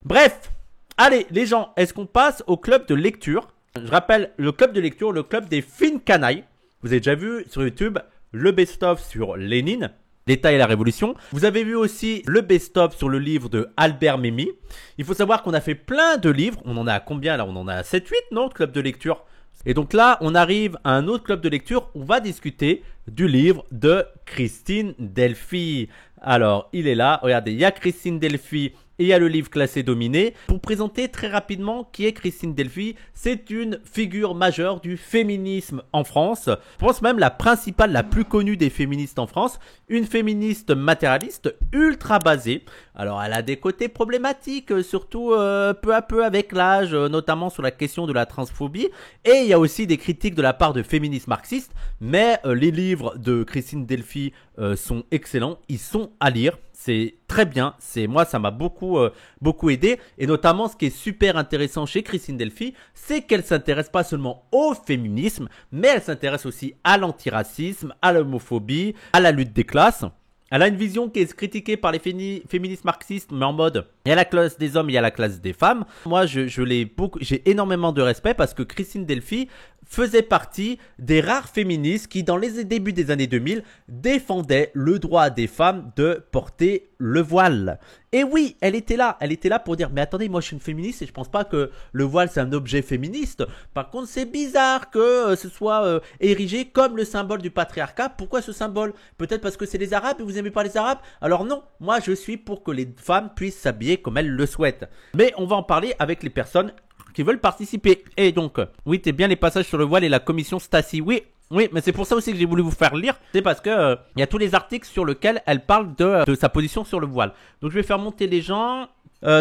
Bref, allez les gens, est-ce qu'on passe au club de lecture? Je rappelle, le club de lecture, le club des fines canailles. Vous avez déjà vu sur YouTube le best-of sur Lénine, l'État et la Révolution. Vous avez vu aussi le best-of sur le livre de Albert Memmi. Il faut savoir qu'on a fait plein de livres. On en a combien là? On en a 7-8, non, de club de lecture. Et donc là, on arrive à un autre club de lecture. On va discuter du livre de Christine Delphy. Alors, il est là. Regardez, il y a Christine Delphy et il y a le livre classé dominé. Pour présenter très rapidement qui est Christine Delphy, c'est une figure majeure du féminisme en France. Je pense même la principale, la plus connue des féministes en France. Une féministe matérialiste ultra basée. Alors, elle a des côtés problématiques, surtout peu à peu avec l'âge, notamment sur la question de la transphobie. Et il y a aussi des critiques de la part de féministes marxistes. Mais les livres de Christine Delphy sont excellents. Ils sont à lire. C'est très bien. Moi, ça m'a beaucoup aidé. Et notamment, ce qui est super intéressant chez Christine Delphy, c'est qu'elle s'intéresse pas seulement au féminisme, mais elle s'intéresse aussi à l'antiracisme, à l'homophobie, à la lutte des classes. Elle a une vision qui est critiquée par les féministes marxistes, mais en mode, il y a la classe des hommes, il y a la classe des femmes. Moi, j'ai énormément de respect parce que Christine Delphy faisait partie des rares féministes qui, dans les débuts des années 2000, défendaient le droit des femmes de porter le voile. Et oui, elle était là pour dire, mais attendez, moi je suis une féministe et je pense pas que le voile c'est un objet féministe. Par contre, c'est bizarre que ce soit érigé comme le symbole du patriarcat. Pourquoi ce symbole? Peut-être parce que c'est les Arabes et vous aimez pas les Arabes? Alors non, moi je suis pour que les femmes puissent s'habiller comme elles le souhaitent. Mais on va en parler avec les personnes qui veulent participer. Et donc, oui, t'es bien les passages sur le voile et la commission Stasi. Oui, mais c'est pour ça aussi que j'ai voulu vous faire lire. C'est parce que il y a tous les articles sur lesquels elle parle de sa position sur le voile. Donc je vais faire monter les gens.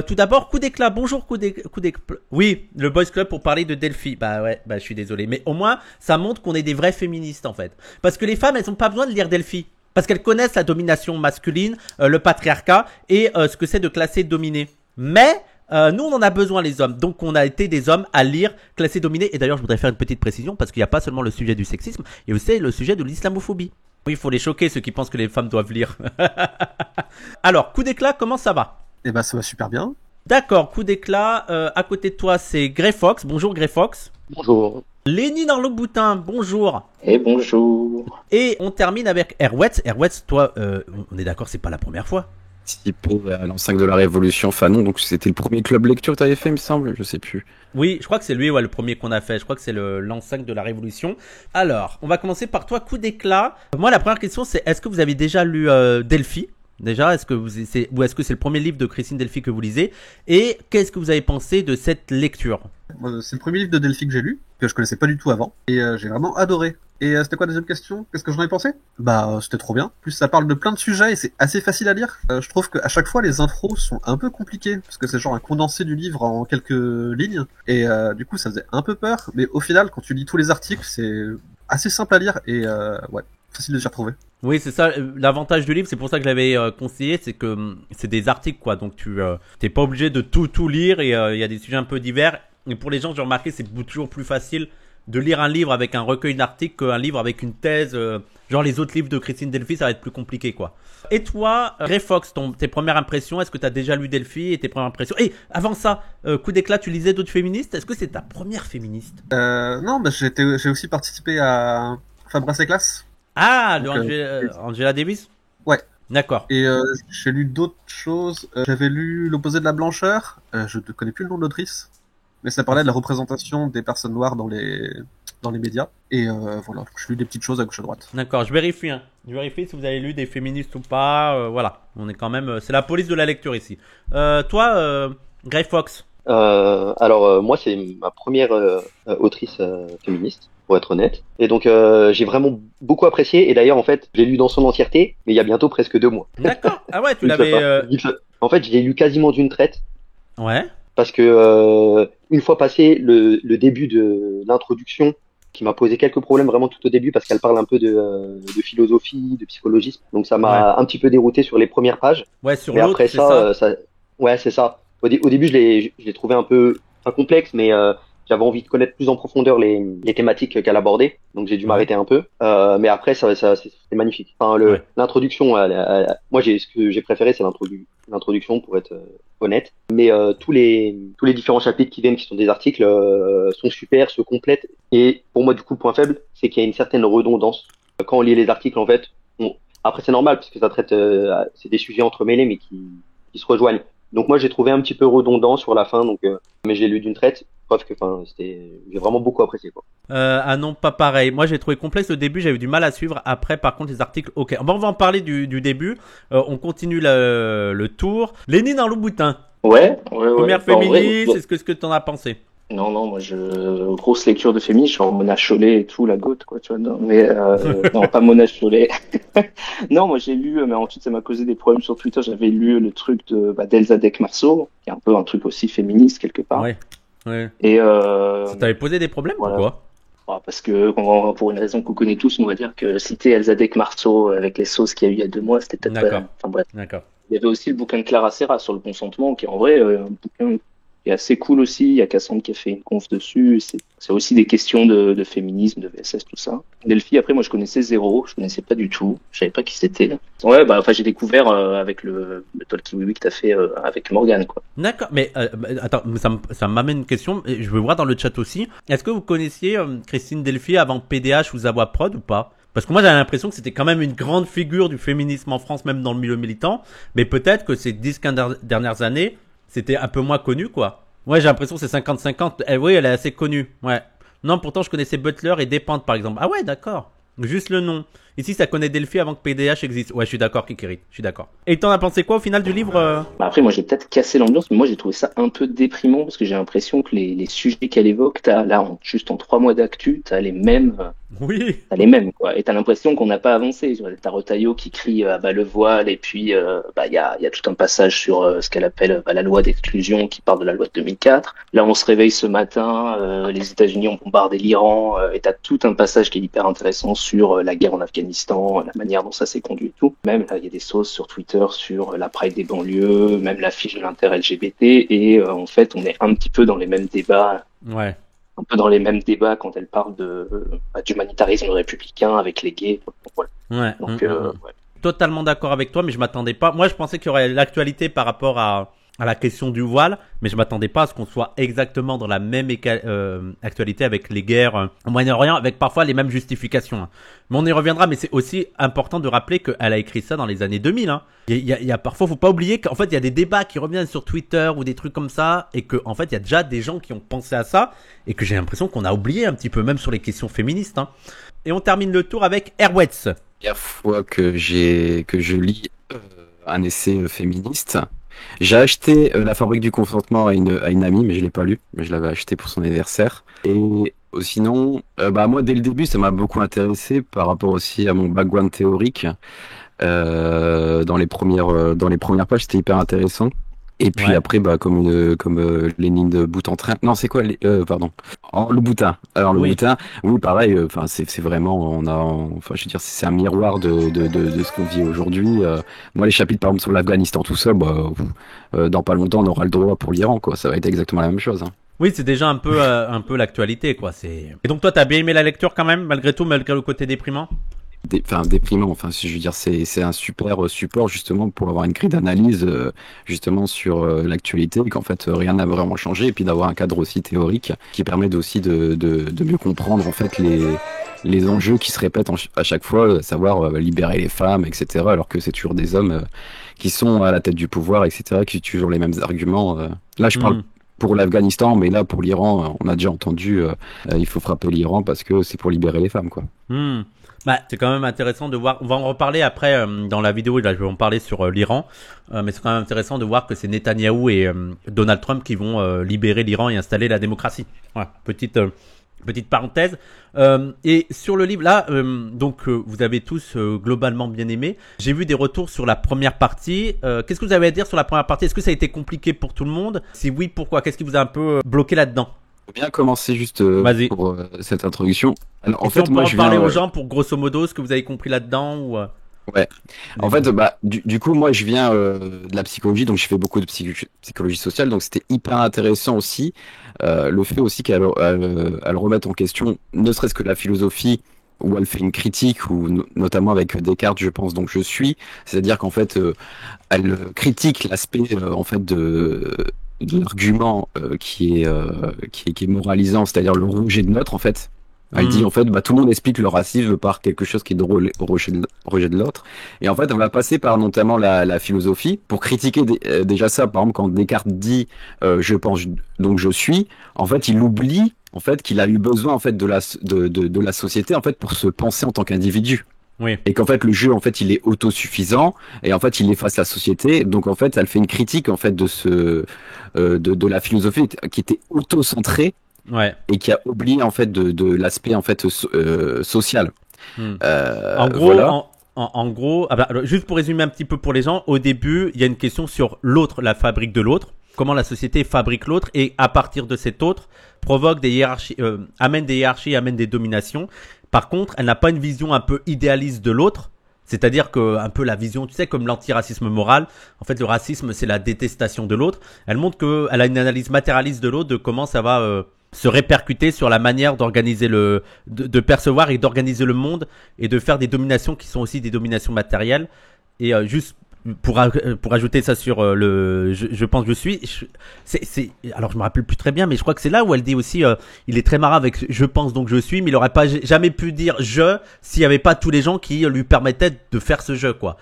Tout d'abord, coup d'éclat. Bonjour, coup d'éclat. Oui, le Boys Club pour parler de Delphi. Bah ouais, je suis désolé. Mais au moins, ça montre qu'on est des vrais féministes en fait. Parce que les femmes, elles n'ont pas besoin de lire Delphi. Parce qu'elles connaissent la domination masculine, le patriarcat et ce que c'est de classer dominé. Mais nous, on en a besoin, les hommes. Donc, on a été des hommes à lire, classer, dominer. Et d'ailleurs, je voudrais faire une petite précision parce qu'il n'y a pas seulement le sujet du sexisme, il y a aussi le sujet de l'islamophobie. Oui, il faut les choquer, ceux qui pensent que les femmes doivent lire. Alors, coup d'éclat, comment ça va? Eh ben, ça va super bien. D'accord, coup d'éclat. À côté de toi, c'est Grey Fox. Bonjour, Grey Fox. Bonjour. Lénine Arloboutin, bonjour. Et bonjour. Et on termine avec Erwetz. Erwetz, toi, on est d'accord, c'est pas la première fois. Pour l'an 5 de la Révolution, Fanon, donc c'était le premier club lecture que tu avais fait, il me semble, je sais plus. Oui, je crois que c'est lui, ouais, le premier qu'on a fait. Je crois que c'est l'an 5 de la Révolution. Alors, on va commencer par toi, coup d'éclat. Moi, la première question, c'est est-ce que vous avez déjà lu Delphi? Déjà, est-ce que c'est le premier livre de Christine Delphy que vous lisez? Et qu'est-ce que vous avez pensé de cette lecture? C'est le premier livre de Delphi que j'ai lu, que je connaissais pas du tout avant, et j'ai vraiment adoré. Et c'était quoi la deuxième question? Qu'est-ce que j'en ai pensé? C'était trop bien. En plus, ça parle de plein de sujets et c'est assez facile à lire. Je trouve qu'à chaque fois, les intros sont un peu compliquées, parce que c'est genre un condensé du livre en quelques lignes, et du coup, ça faisait un peu peur, mais au final, quand tu lis tous les articles, c'est assez simple à lire, et ouais, facile de s'y retrouver. Oui, c'est ça, l'avantage du livre, c'est pour ça que je l'avais conseillé, c'est que c'est des articles, quoi, donc tu t'es pas obligé de tout lire, et il y a des sujets un peu divers, et pour les gens, j'ai remarqué, c'est toujours plus facile de lire un livre avec un recueil d'articles qu'un livre avec une thèse, genre les autres livres de Christine Delphy, ça va être plus compliqué, quoi. Et toi, Grey Fox, tes premières impressions, est-ce que tu as déjà lu Delphi et tes premières impressions? Et avant ça, coup d'éclat, tu lisais d'autres féministes, est-ce que c'est ta première féministe? Non, j'ai aussi participé à Fabrice et Classe. Ah, de Angela Davis? Ouais. D'accord. Et j'ai lu d'autres choses. J'avais lu L'opposé de la blancheur. Je ne connais plus le nom de l'autrice, mais ça parlait de la représentation des personnes noires dans les médias. Et voilà, j'ai lu des petites choses à gauche à droite. D'accord, je vérifie. Je vérifie si vous avez lu des féministes ou pas. Voilà, on est quand même. C'est la police de la lecture ici. Toi, Grey Fox. Alors moi c'est ma première autrice féministe, pour être honnête. Et donc j'ai vraiment beaucoup apprécié. Et d'ailleurs en fait j'ai lu dans son entièreté, mais il y a bientôt presque 2 mois. D'accord. Ah ouais, tu l'avais. En fait je l'ai lu quasiment d'une traite. Ouais. Parce que une fois passé le début de l'introduction, qui m'a posé quelques problèmes vraiment tout au début parce qu'elle parle un peu de philosophie, de psychologisme. Donc ça m'a un petit peu dérouté sur les premières pages. Ouais, sur mais l'autre, après c'est ça. ouais, c'est ça. Au début, je l'ai trouvé un peu complexe, mais j'avais envie de connaître plus en profondeur les thématiques qu'elle abordait, donc j'ai dû m'arrêter un peu. Mais après, c'était magnifique. Enfin, Ouais. l'introduction, moi, ce que j'ai préféré, c'est l'introduction pour être honnête. Mais tous les différents chapitres qui viennent, qui sont des articles, sont super, se complètent. Et pour moi, du coup, le point faible, c'est qu'il y a une certaine redondance. Quand on lit les articles, en fait, après c'est normal parce que ça traite, c'est des sujets entremêlés, mais qui se rejoignent. Donc moi, j'ai trouvé un petit peu redondant sur la fin, donc mais je l'ai lu d'une traite. Preuve que, enfin, j'ai vraiment beaucoup apprécié, quoi. Ah non, pas pareil. Moi, j'ai trouvé complexe au début, j'avais du mal à suivre. Après, par contre, les articles, ok. Bon, on va en parler du début. On continue le tour. Lénine en Louboutin. Ouais. Première Bah, en vrai, féministe, est-ce que t'en as pensé? non, moi, grosse lecture de féminisme, genre Mona Chollet et tout, la goutte, quoi, tu vois. Non, mais, non, pas Mona Chollet. Non, moi, j'ai lu, mais ensuite, ça m'a causé des problèmes sur Twitter. J'avais lu le truc d'Elsa Marceau, qui est un peu un truc aussi féministe, quelque part. Ouais. Et, Ça t'avait posé des problèmes, voilà. pourquoi? Parce que, pour une raison qu'on connaît tous, on va dire que citer Elsa Marceau avec les sauces qu'il y a eu il y a 2 mois, c'était peut-être pas, D'accord. enfin bref. D'accord. Il y avait aussi le bouquin de Clara Serra sur le consentement, qui est en vrai un bouquin qui est assez cool aussi. Il y a Cassandre qui a fait une conf dessus. C'est aussi des questions de féminisme, de VSS, tout ça. Delphi, après, moi, je connaissais zéro. Je connaissais pas du tout. Je savais pas qui c'était. Ouais, enfin, j'ai découvert avec le Talkie Oui que t'as fait avec Morgane, quoi. D'accord, mais attends, ça m'amène une question. Et je veux voir dans le chat aussi. Est-ce que vous connaissiez Christine Delphi avant PDH ou Zawa Prod ou pas? Parce que moi j'avais l'impression que c'était quand même une grande figure du féminisme en France, même dans le milieu militant. Mais peut-être que ces 10-15 dernières années, c'était un peu moins connu, quoi. Ouais, j'ai l'impression que c'est 50-50. Oui, elle est assez connue. Ouais. Non, pourtant je connaissais Butler et Despentes par exemple. Ah ouais, d'accord. Juste le nom. Ici, ça connaît Delphi avant que PDH existe. Ouais, je suis d'accord, Kikirit. Je suis d'accord. Et t'en as pensé quoi au final du livre Bah après, moi, j'ai peut-être cassé l'ambiance, mais moi, j'ai trouvé ça un peu déprimant parce que j'ai l'impression que les sujets qu'elle évoque, juste en 3 mois d'actu, t'as les mêmes, Oui. quoi. Et t'as l'impression qu'on n'a pas avancé. T'as Retailleau qui crie à bas le voile, et puis il y a tout un passage sur ce qu'elle appelle la loi d'exclusion qui part de la loi de 2004. Là, on se réveille ce matin, les États-Unis ont bombardé l'Iran, et t'as tout un passage qui est hyper intéressant sur la guerre en Afghanistan, la manière dont ça s'est conduit et tout. Même là, il y a des sauces sur Twitter sur la Pride des banlieues, même l'affiche de l'inter-LGBT, et en fait, on est un petit peu dans les mêmes débats. Ouais. Un peu dans les mêmes débats quand elle parle d'humanitarisme républicain avec les gays. Voilà. Ouais. Donc, ouais. Totalement d'accord avec toi, mais je m'attendais pas. Moi, je pensais qu'il y aurait l'actualité par rapport à la question du voile, mais je m'attendais pas à ce qu'on soit exactement dans la même actualité avec les guerres au Moyen-Orient, avec parfois les mêmes justifications. Hein. Mais on y reviendra, mais c'est aussi important de rappeler qu'elle a écrit ça dans les années 2000. Hein. Il y a parfois, faut pas oublier qu'en fait, il y a des débats qui reviennent sur Twitter ou des trucs comme ça, et que en fait, il y a déjà des gens qui ont pensé à ça, et que j'ai l'impression qu'on a oublié un petit peu, même sur les questions féministes. Hein. Et on termine le tour avec Airwets. Première fois que je lis un essai féministe. J'ai acheté La Fabrique du consentement à une amie, mais je l'ai pas lu. Mais je l'avais acheté pour son anniversaire. Et sinon, moi dès le début, ça m'a beaucoup intéressé par rapport aussi à mon background théorique. Dans les premières pages, c'était hyper intéressant. Et puis Ouais. après, comme Lénine de bout en train. Non, c'est quoi pardon. Le boutin. Alors le Oui. boutin, oui, pareil. Enfin, c'est vraiment, enfin, je veux dire, c'est un miroir de ce qu'on vit aujourd'hui. Moi, les chapitres par exemple sur l'Afghanistan, tout ça, dans pas longtemps, on aura le droit pour l'Iran, quoi. Ça va être exactement la même chose. Hein. Oui, c'est déjà un peu l'actualité, quoi. Et donc toi, t'as bien aimé la lecture quand même, malgré tout, malgré le côté déprimant. Déprimant. Enfin, je veux dire, c'est un super support justement pour avoir une grille d'analyse justement sur l'actualité et qu'en fait rien n'a vraiment changé et puis d'avoir un cadre aussi théorique qui permet aussi de mieux comprendre en fait les enjeux qui se répètent à chaque fois, à savoir libérer les femmes, etc. Alors que c'est toujours des hommes qui sont à la tête du pouvoir, etc. qui utilisent toujours les mêmes arguments. Là, je parle pour l'Afghanistan, mais là pour l'Iran, on a déjà entendu il faut frapper l'Iran parce que c'est pour libérer les femmes, quoi. C'est quand même intéressant de voir. On va en reparler après dans la vidéo. Là, je vais en parler sur l'Iran, mais c'est quand même intéressant de voir que c'est Netanyahou et Donald Trump qui vont libérer l'Iran et installer la démocratie. Voilà, petite parenthèse. Et sur le livre là, vous avez tous globalement bien aimé. J'ai vu des retours sur la première partie. Qu'est-ce que vous avez à dire sur la première partie? Est-ce que ça a été compliqué pour tout le monde? Si oui, pourquoi? Qu'est-ce qui vous a un peu bloqué là-dedans? Bien commencer juste pour cette introduction. Alors, En fait, on peut en parler aux gens pour grosso modo ce que vous avez compris là-dedans ou Ouais. En fait, bah, du coup, moi, je viens de la psychologie, donc je fais beaucoup de psychologie sociale, donc c'était hyper intéressant aussi le fait aussi qu'elle remette en question, ne serait-ce que la philosophie, où elle fait une critique, ou notamment avec Descartes, je pense, donc je suis, c'est-à-dire qu'en fait, elle critique l'aspect en fait de l'argument qui est moralisant, c'est-à-dire le rejet de l'autre, en fait. Elle dit en fait, bah, tout le monde explique le racisme par quelque chose qui est drôle, rejet de l'autre. Et en fait, on va passer par notamment la philosophie pour critiquer déjà ça. Par exemple, quand Descartes dit je pense donc je suis, en fait, il oublie en fait qu'il a eu besoin en fait de la société en fait pour se penser en tant qu'individu. Oui. Et qu'en fait le jeu en fait il est autosuffisant et en fait il efface la société. Donc en fait, elle fait une critique en fait de de la philosophie qui était auto-centrée. Ouais. Et qui a oublié en fait de l'aspect en fait social. En gros, voilà. en gros, ah bah, alors, juste pour résumer un petit peu pour les gens, au début, il y a une question sur l'autre, la fabrique de l'autre, comment la société fabrique l'autre et à partir de cet autre provoque des hiérarchies, amène des hiérarchies, amène des dominations. Par contre, elle n'a pas une vision un peu idéaliste de l'autre. C'est-à-dire que un peu la vision, tu sais, comme l'antiracisme moral. En fait, le racisme, c'est la détestation de l'autre. Elle montre qu'elle a une analyse matérialiste de l'autre, de comment ça va se répercuter sur la manière d'organiser de percevoir et d'organiser le monde et de faire des dominations qui sont aussi des dominations matérielles. Et juste pour ajouter ça sur je pense que je suis, alors je me rappelle plus très bien, mais je crois que c'est là où elle dit aussi, il est très marrant avec je pense donc je suis, mais il aurait pas jamais pu dire je s'il y avait pas tous les gens qui lui permettaient de faire ce jeu, quoi.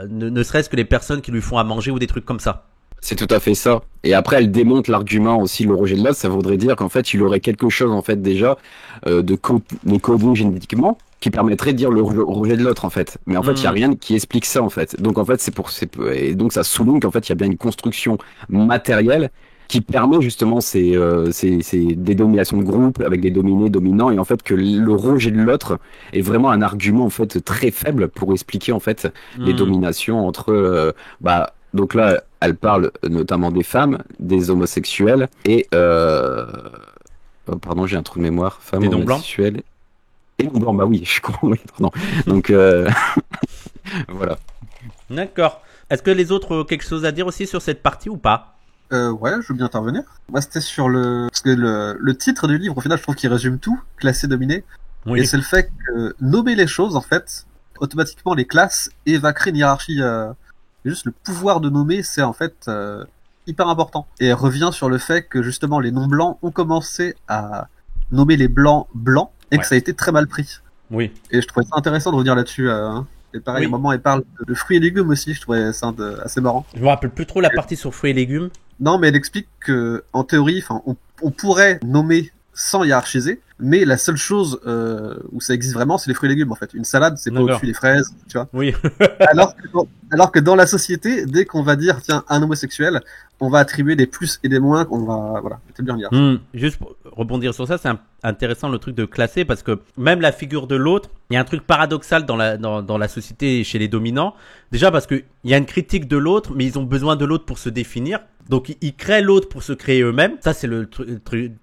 Ne serait-ce que les personnes qui lui font à manger ou des trucs comme ça. C'est tout à fait ça. Et après, elle démonte l'argument aussi, le rejet de l'autre. Ça voudrait dire qu'en fait, il aurait quelque chose en fait déjà de codé génétiquement qui permettrait de dire le rejet de l'autre en fait. Mais en fait, il y a rien qui explique ça en fait. Donc en fait, et donc ça souligne qu'en fait, il y a bien une construction matérielle qui permet justement ces dénominations de groupe avec des dominés, dominants, et en fait que le rejet de l'autre est vraiment un argument en fait très faible pour expliquer en fait les dominations entre donc là, elle parle notamment des femmes, des homosexuels et pardon, j'ai un trou de mémoire. Femmes, des homosexuels et non blancs. Bah oui, je suis con. Oui, non. Donc voilà. D'accord. Est-ce que les autres ont quelque chose à dire aussi sur cette partie ou pas? Ouais, je veux bien intervenir. Moi, c'était sur parce que le titre du livre, au final, je trouve qu'il résume tout, classé, dominé. Oui. Et c'est le fait que nommer les choses, en fait, automatiquement les classes et va créer une hiérarchie. Juste le pouvoir de nommer, c'est en fait hyper important. Et elle revient sur le fait que justement les non-blancs ont commencé à nommer les blancs blancs et que ça a été très mal pris. Oui. Et je trouvais ça intéressant de revenir là-dessus. Et pareil, à un moment, elle parle de fruits et légumes aussi, je trouvais ça assez marrant. Je me rappelle plus trop la partie sur fruits et légumes. Non, mais elle explique que en théorie, on pourrait nommer sans hiérarchiser, mais la seule chose où ça existe vraiment, c'est les fruits et légumes en fait. Une salade, c'est pas au-dessus des fraises, tu vois. Oui. alors que dans la société, dès qu'on va dire tiens un homosexuel, on va attribuer des plus et des moins, on va établir une hiérarchie. Juste pour rebondir sur ça, c'est intéressant le truc de classer parce que même la figure de l'autre, il y a un truc paradoxal dans la société chez les dominants. Déjà parce que il y a une critique de l'autre, mais ils ont besoin de l'autre pour se définir. Donc ils créent l'autre pour se créer eux-mêmes. Ça c'est le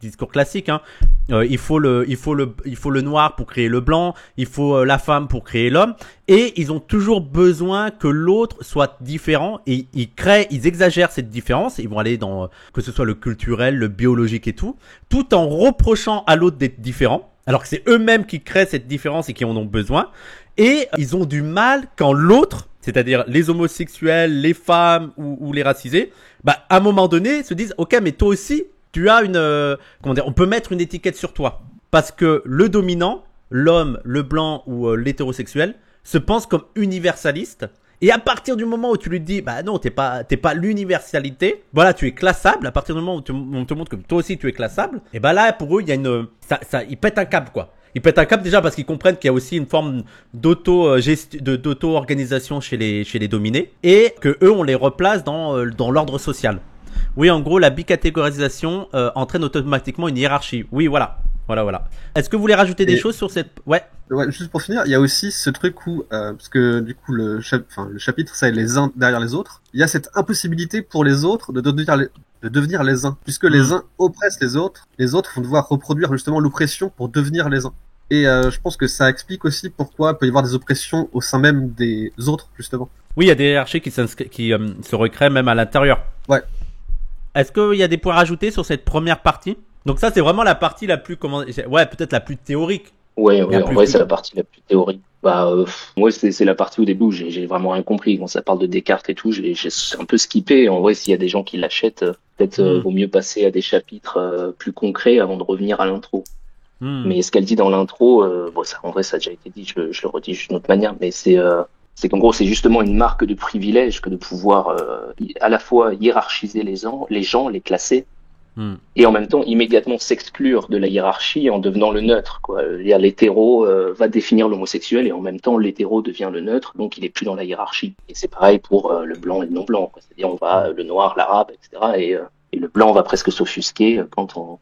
discours classique. Hein. Il faut le noir pour créer le blanc. Il faut la femme pour créer l'homme. Et ils ont toujours besoin que l'autre soit différent. Et ils exagèrent cette différence. Ils vont aller dans que ce soit le culturel, le biologique et tout en reprochant à l'autre d'être différent. Alors que c'est eux-mêmes qui créent cette différence et qui en ont besoin. Et ils ont du mal quand l'autre, c'est-à-dire les homosexuels, les femmes ou les racisés, à un moment donné, se disent, ok, mais toi aussi, tu as on peut mettre une étiquette sur toi. Parce que le dominant, l'homme, le blanc ou l'hétérosexuel, se pense comme universaliste. Et à partir du moment où tu lui dis, non, t'es pas l'universalité, voilà, tu es classable. À partir du moment où on te montre que toi aussi tu es classable, et là, pour eux, il y a ils pètent un câble, quoi. Ils pètent un câble déjà parce qu'ils comprennent qu'il y a aussi une forme d'auto-organisation chez les dominés et que eux on les replace dans l'ordre social. Oui, en gros, la bicatégorisation entraîne automatiquement une hiérarchie. Oui, voilà. Est-ce que vous voulez rajouter des choses sur cette... Ouais, juste pour finir, il y a aussi ce truc où, parce que du coup le chapitre c'est les uns derrière les autres, il y a cette impossibilité pour les autres de devenir les uns, puisque les uns oppressent les autres vont devoir reproduire justement l'oppression pour devenir les uns. Et je pense que ça explique aussi pourquoi il peut y avoir des oppressions au sein même des autres, justement. Oui, il y a des hiérarchies qui se recréent même à l'intérieur. Ouais. Est-ce qu'il y a des points à rajouter sur cette première partie? Donc ça, c'est vraiment la partie la plus, ouais, peut-être la plus théorique. Ouais, La en plus vrai, floue. c'est la partie la plus théorique. Moi, c'est la partie au début où j'ai vraiment rien compris. Quand ça parle de Descartes et tout, j'ai un peu skippé. En vrai, s'il y a des gens qui l'achètent, peut-être vaut mieux passer à des chapitres plus concrets avant de revenir à l'intro. Hmm. Mais ce qu'elle dit dans l'intro, bon, ça, en vrai, ça a déjà été dit, je le redis juste d'une autre manière, mais c'est qu'en gros, c'est justement une marque de privilège que de pouvoir à la fois hiérarchiser les gens, les classer, Hmm. et en même temps immédiatement s'exclure de la hiérarchie en devenant le neutre, quoi. L'hétéro va définir l'homosexuel et en même temps l'hétéro devient le neutre, donc il est plus dans la hiérarchie. Et c'est pareil pour le blanc et le non blanc, quoi. C'est-à-dire on va le noir, l'arabe, etc. Et le blanc va presque s'offusquer quand on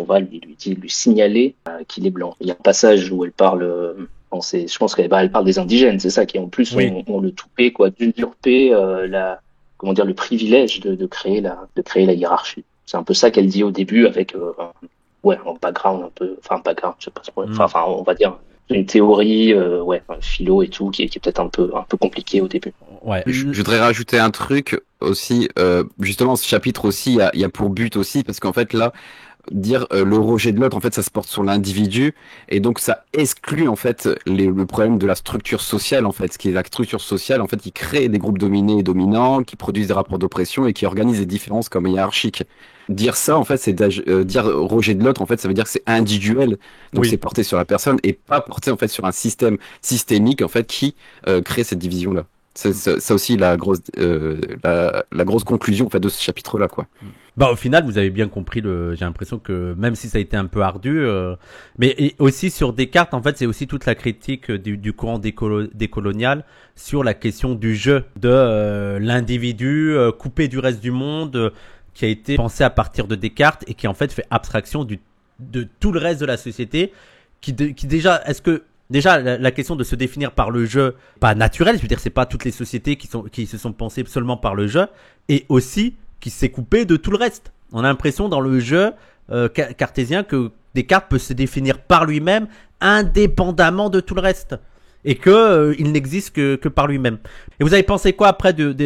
va lui signaler qu'il est blanc. Il y a un passage où elle parle, je pense qu'elle parle des indigènes, c'est ça qui en plus Oui. on le toupé, quoi, d'usurper comment dire, le privilège de créer la hiérarchie. C'est un peu ça qu'elle dit au début avec un background un peu, enfin un background, je sais pas, enfin on va dire une théorie, un philo et tout qui est peut-être un peu compliqué au début. Ouais. Je voudrais rajouter un truc aussi, justement ce chapitre aussi, il y a pour but aussi, parce qu'en fait là, dire le rejet de l'autre, en fait ça se porte sur l'individu, et donc ça exclut en fait le problème de la structure sociale, en fait, ce qui est la structure sociale, en fait, qui crée des groupes dominés et dominants, qui produisent des rapports d'oppression et qui organisent des différences comme hiérarchiques. Dire ça, en fait, c'est dire rejet de l'autre, en fait, ça veut dire que c'est individuel, donc Oui. c'est porté sur la personne et pas porté en fait sur un système systémique en fait qui crée cette division-là. C'est ça aussi la grosse conclusion en fait de ce chapitre-là, quoi. Bah, au final, vous avez bien compris j'ai l'impression que même si ça a été un peu ardu, mais et aussi sur Descartes, en fait, c'est aussi toute la critique du courant décolonial sur la question du jeu, de l'individu coupé du reste du monde, qui a été pensé à partir de Descartes et qui en fait fait abstraction de tout le reste de la société, qui déjà, est-ce que déjà la question de se définir par le jeu, pas naturel, je veux dire, c'est pas toutes les sociétés qui se sont pensées seulement par le jeu, et aussi qui s'est coupé de tout le reste. On a l'impression dans le jeu cartésien que Descartes peut se définir par lui-même indépendamment de tout le reste et que il n'existe que par lui-même. Et vous avez pensé quoi après du reste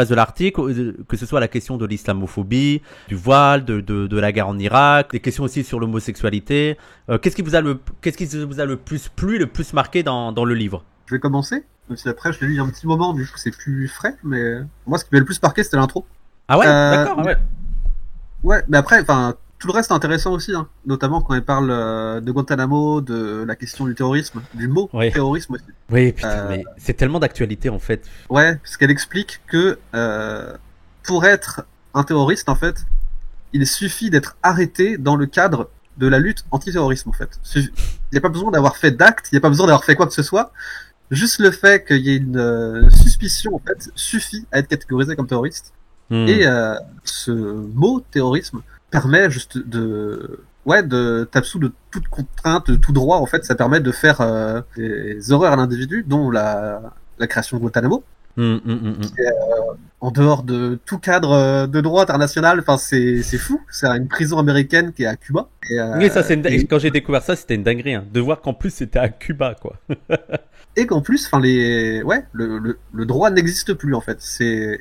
de l'article, que ce soit la question de l'islamophobie, du voile, de la guerre en Irak, des questions aussi sur l'homosexualité. Qu'est-ce qui vous a le plus plu, le plus marqué dans le livre? Je vais commencer, même si après je l'ai lu il y a un petit moment, du coup c'est plus frais, mais moi ce qui m'a le plus marqué c'était l'intro. Ah ouais, d'accord, ouais. Ouais, mais après, enfin, tout le reste est intéressant aussi, hein. Notamment quand elle parle de Guantanamo, de la question du terrorisme, du mot Oui. terrorisme aussi. Oui, putain, mais c'est tellement d'actualité en fait. Ouais, parce qu'elle explique que pour être un terroriste, en fait, il suffit d'être arrêté dans le cadre de la lutte antiterrorisme, en fait. Il n'y a pas besoin d'avoir fait d'acte, il n'y a pas besoin d'avoir fait quoi que ce soit. Juste le fait qu'il y ait une suspicion, en fait, suffit à être catégorisé comme terroriste. Et ce mot terrorisme permet juste de t'absous de toute contrainte, de tout droit. En fait, ça permet de faire des horreurs à l'individu, dont la création de Guantanamo, qui est en dehors de tout cadre de droit international. Enfin, c'est fou. C'est une prison américaine qui est à Cuba. Oui, ça quand j'ai découvert ça, c'était une dinguerie, hein, de voir qu'en plus c'était à Cuba, quoi. Et qu'en plus, enfin le droit n'existe plus en fait. C'est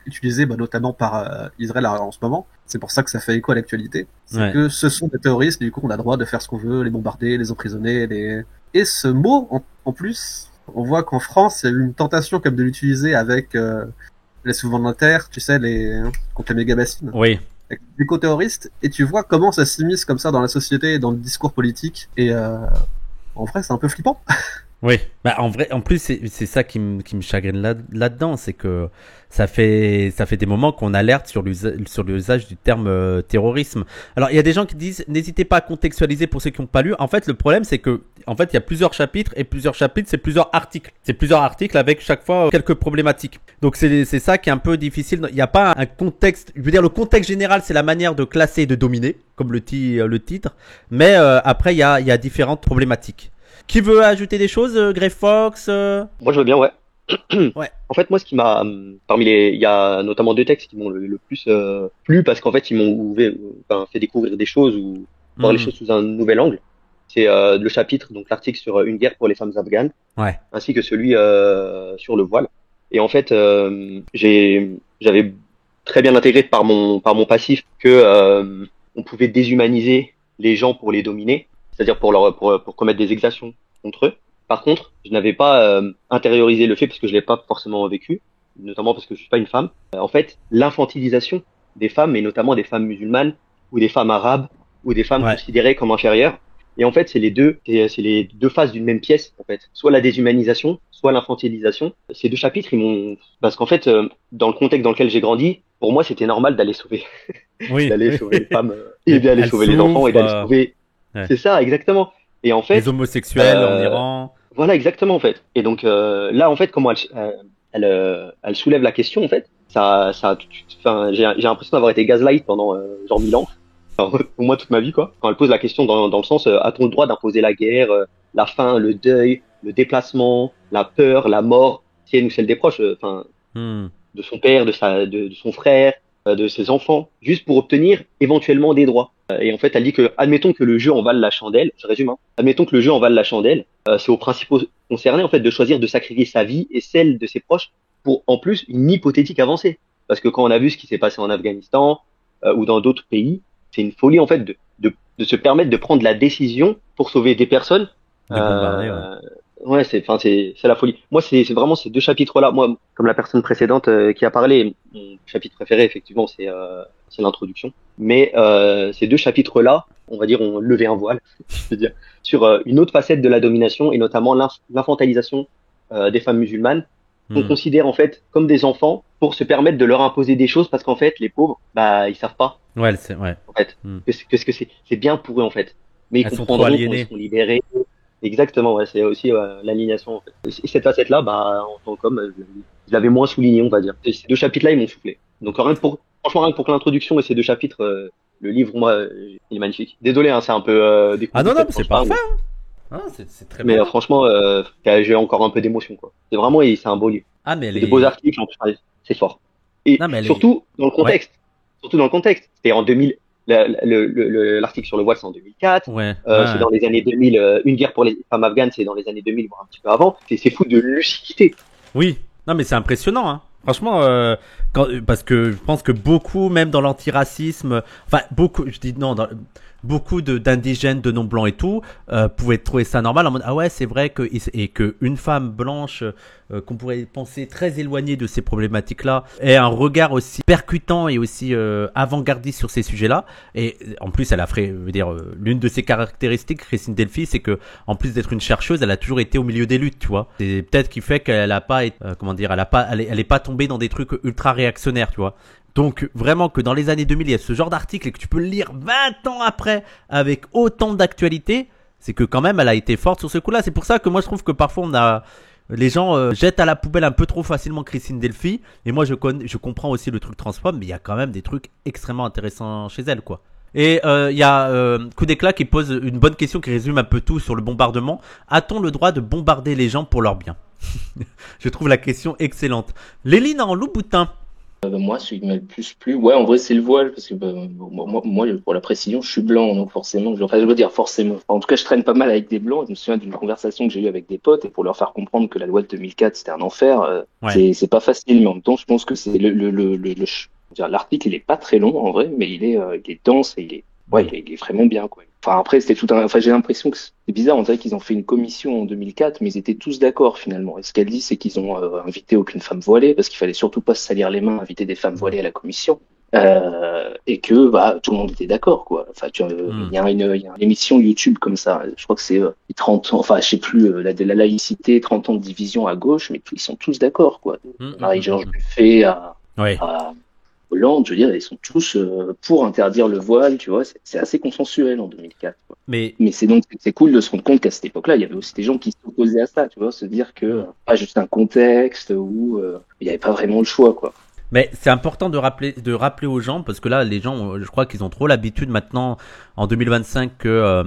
utilisé notamment par Israël en ce moment. C'est pour ça que ça fait écho à l'actualité. C'est que ce sont des terroristes, du coup on a le droit de faire ce qu'on veut, les bombarder, les emprisonner, Et ce mot, en plus, on voit qu'en France, il y a eu une tentation comme de l'utiliser avec les soulèvements de terre, tu sais, contre les méga-bassines. Oui. Avec les éco-terroristes, et tu vois comment ça s'immisce comme ça dans la société et dans le discours politique. Et en vrai, c'est un peu flippant. Oui, bah en vrai, en plus c'est ça qui me chagrine là-dedans, c'est que ça fait des moments qu'on alerte sur l'usage du terme terrorisme. Alors il y a des gens qui disent n'hésitez pas à contextualiser pour ceux qui n'ont pas lu. En fait le problème c'est que en fait il y a plusieurs chapitres et plusieurs chapitres c'est plusieurs articles avec chaque fois quelques problématiques. Donc c'est ça qui est un peu difficile. Il n'y a pas un contexte. Je veux dire le contexte général c'est la manière de classer et de dominer comme le titre, mais après il y a différentes problématiques. Qui veut ajouter des choses, Grey Fox Moi, je veux bien, ouais. Ouais. En fait, moi, ce qui m'a, il y a notamment deux textes qui m'ont le plus plu parce qu'en fait, ils m'ont fait découvrir des choses ou voir les choses sous un nouvel angle. C'est le chapitre, donc l'article sur une guerre pour les femmes afghanes, Ouais. ainsi que celui sur le voile. Et en fait, j'avais très bien intégré par mon passif que on pouvait déshumaniser les gens pour les dominer, c'est-à-dire pour commettre des exactions contre eux. Par contre, je n'avais pas intériorisé le fait parce que je l'ai pas forcément vécu, notamment parce que je suis pas une femme. En fait, l'infantilisation des femmes, et notamment des femmes musulmanes ou des femmes arabes ou des femmes considérées comme inférieures. Et en fait, c'est les deux faces d'une même pièce, en fait. Soit la déshumanisation, soit l'infantilisation. Ces deux chapitres, parce qu'en fait, dans le contexte dans lequel j'ai grandi, pour moi, c'était normal d'aller sauver, d'aller sauver les femmes, et d'aller sauver les enfants, et d'aller sauver. Ouais. C'est ça, exactement. Et en fait. Les homosexuels en Iran. Voilà, exactement, en fait. Et donc, là, en fait, comment elle soulève la question, en fait. J'ai l'impression d'avoir été gaslight pendant, genre 1000 ans. Enfin, au moins toute ma vie, quoi. Quand elle pose la question dans le sens, a-t-on le droit d'imposer la guerre, la faim, le deuil, le déplacement, la peur, la mort, sienne ou celle des proches, de son père, de son frère, de ses enfants, juste pour obtenir éventuellement des droits. Et en fait, elle dit que, admettons que le jeu en vale la chandelle, je résume, hein, admettons que le jeu en vale la chandelle, c'est aux principaux concernés, en fait, de choisir de sacrifier sa vie et celle de ses proches pour, en plus, une hypothétique avancée. Parce que quand on a vu ce qui s'est passé en Afghanistan, ou dans d'autres pays, c'est une folie, en fait, de se permettre de prendre la décision pour sauver des personnes. Ouais, c'est la folie. Moi, c'est vraiment ces deux chapitres-là. Moi, comme la personne précédente qui a parlé, mon chapitre préféré, effectivement, c'est l'introduction. Mais ces deux chapitres-là, on va dire, ont levé un voile, je veux dire, sur une autre facette de la domination et notamment l'infantilisation des femmes musulmanes qu'on considère en fait comme des enfants pour se permettre de leur imposer des choses parce qu'en fait, les pauvres, bah, ils savent pas. Ouais, c'est ouais. En fait, qu'est-ce que c'est bien pour eux en fait. Mais ils comprendront quand ils seront libérés. Exactement, ouais, c'est aussi l'alignation. En fait. Et cette facette-là, bah, en tant qu'homme, je l'avais moins souligné, on va dire. Ces deux chapitres-là, ils m'ont soufflé. Donc franchement, rien que pour l'introduction et ces deux chapitres, le livre, moi, il est magnifique. Désolé, hein, c'est un peu Ah non, c'est parfait. Ah, c'est très bien. Mais franchement, j'ai encore un peu d'émotion, quoi. C'est vraiment, c'est un beau livre. Ah, mais des beaux articles, en plus, c'est fort. Et non, surtout dans le contexte. Ouais. Surtout dans le contexte. C'était en 2000. L'article sur le voile, c'est en 2004. Ouais. C'est dans les années 2000. Une guerre pour les femmes afghanes, c'est dans les années 2000, voire un petit peu avant. C'est fou de lucidité. Oui. Non, mais c'est impressionnant, hein. Franchement, parce que je pense que beaucoup, même dans l'antiracisme, enfin beaucoup, je dis non, beaucoup d'indigènes, de non blancs et tout, pouvaient trouver ça normal en mode ah ouais c'est vrai que une femme blanche qu'on pourrait penser très éloignée de ces problématiques-là ait un regard aussi percutant et aussi avant-gardiste sur ces sujets-là. Et en plus, elle a fait, je veux dire, l'une de ses caractéristiques, Christine Delphi, c'est que en plus d'être une chercheuse, elle a toujours été au milieu des luttes, tu vois. C'est peut-être qui fait qu'elle a pas, elle est pas tombée dans des trucs ultra réactionnaires, tu vois. Donc vraiment que dans les années 2000, il y a ce genre d'article et que tu peux le lire 20 ans après avec autant d'actualité, c'est que quand même elle a été forte sur ce coup-là. C'est pour ça que moi je trouve que parfois les gens jettent à la poubelle un peu trop facilement Christine Delphi. Et moi je comprends aussi le truc transphobe, mais il y a quand même des trucs extrêmement intéressants chez elle, quoi. Et il y a Coup d'éclat qui pose une bonne question qui résume un peu tout sur le bombardement. A-t-on le droit de bombarder les gens pour leur bien? Je trouve la question excellente. Léline en Louboutin. Moi, celui qui m'a le plus plu, ouais, en vrai, c'est le voile, parce que moi, pour la précision, je suis blanc, donc forcément, je veux dire forcément. En tout cas, je traîne pas mal avec des blancs. Je me souviens d'une conversation que j'ai eue avec des potes, et pour leur faire comprendre que la loi de 2004 c'était un enfer, c'est pas facile, mais en même temps, je pense que c'est l'article, il est pas très long en vrai, mais il est dense et il est vraiment bien, quoi. Enfin, après, j'ai l'impression que c'est bizarre, on dirait qu'ils ont fait une commission en 2004, mais ils étaient tous d'accord, finalement. Et ce qu'elle dit, c'est qu'ils ont invité aucune femme voilée, parce qu'il fallait surtout pas se salir les mains, inviter des femmes voilées à la commission. Et que, tout le monde était d'accord, quoi. Enfin, il y a une émission YouTube comme ça. Je crois que c'est 30 ans, enfin, je sais plus, la laïcité, 30 ans de division à gauche, mais ils sont tous d'accord, quoi. Marie-Georges Buffet à Hollande, je veux dire, ils sont tous pour interdire le voile, tu vois, c'est assez consensuel en 2004. Quoi. Mais c'est cool de se rendre compte qu'à cette époque-là, il y avait aussi des gens qui s'opposaient à ça, tu vois, se dire que pas juste un contexte où il n'y avait pas vraiment le choix, quoi. Mais c'est important de rappeler aux gens, parce que là, les gens, je crois qu'ils ont trop l'habitude maintenant, en 2025, que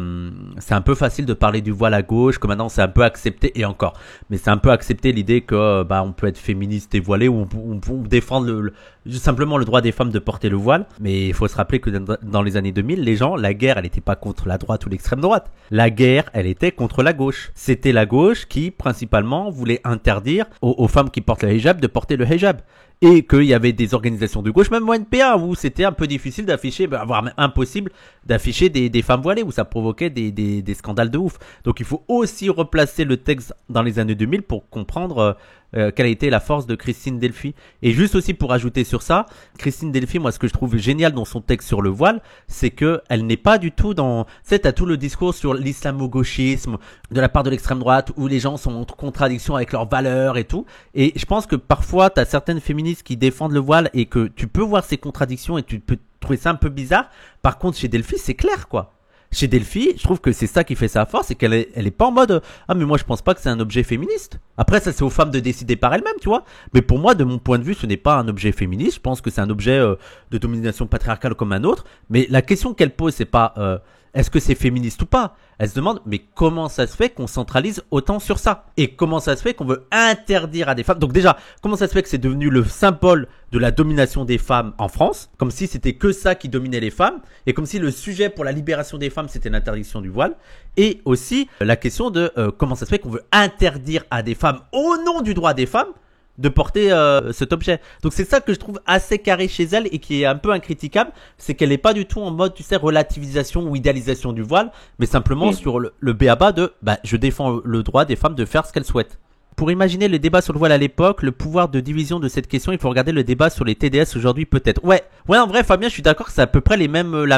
c'est un peu facile de parler du voile à gauche, que maintenant c'est un peu accepté, et encore. Mais c'est un peu accepté l'idée que on peut être féministe et voilé, ou on peut défendre simplement le droit des femmes de porter le voile. Mais il faut se rappeler que dans les années 2000, la guerre, elle n'était pas contre la droite ou l'extrême droite. La guerre, elle était contre la gauche. C'était la gauche qui, principalement, voulait interdire aux femmes qui portent le hijab de porter le hijab. Et qu'il y avait des organisations de gauche, même au NPA, où c'était un peu difficile d'afficher, voire même impossible d'afficher des femmes voilées, où ça provoquait des scandales de ouf. Donc il faut aussi replacer le texte dans les années 2000 pour comprendre quelle a été la force de Christine Delphi. Et juste aussi pour ajouter sur ça, Christine Delphi, moi ce que je trouve génial dans son texte sur le voile, c'est que elle n'est pas du tout dans... Tu sais, t'as tout le discours sur l'islamo-gauchisme de la part de l'extrême droite, où les gens sont en contradiction avec leurs valeurs et tout. Et je pense que parfois, t'as certaines féministes qui défendent le voile et que tu peux voir ces contradictions et tu peux trouver ça un peu bizarre. Par contre, chez Delphi, c'est clair, quoi. Chez Delphi, je trouve que c'est ça qui fait sa force, c'est qu'elle est pas en mode ah mais moi je pense pas que c'est un objet féministe. Après ça c'est aux femmes de décider par elles-mêmes, tu vois. Mais pour moi, de mon point de vue, ce n'est pas un objet féministe. Je pense que c'est un objet de domination patriarcale comme un autre. Mais la question qu'elle pose, c'est pas est-ce que c'est féministe ou pas. Elle se demande mais comment ça se fait qu'on centralise autant sur ça, et comment ça se fait qu'on veut interdire à des femmes. Donc déjà, comment ça se fait que c'est devenu le symbole de la domination des femmes en France, comme si c'était que ça qui dominait les femmes, et comme si le sujet pour la libération des femmes c'était l'interdiction du voile. Et aussi la question de comment ça se fait qu'on veut interdire à des femmes, au nom du droit des femmes, de porter cet objet. Donc c'est ça que je trouve assez carré chez elle et qui est un peu incritiquable, c'est qu'elle n'est pas du tout en mode, tu sais, relativisation ou idéalisation du voile, mais simplement sur le b.a-ba de je défends le droit des femmes de faire ce qu'elles souhaitent. Pour imaginer le débat sur le voile à l'époque, le pouvoir de division de cette question, il faut regarder le débat sur les TDS aujourd'hui peut-être. Ouais, en vrai Fabien, je suis d'accord que c'est à peu près la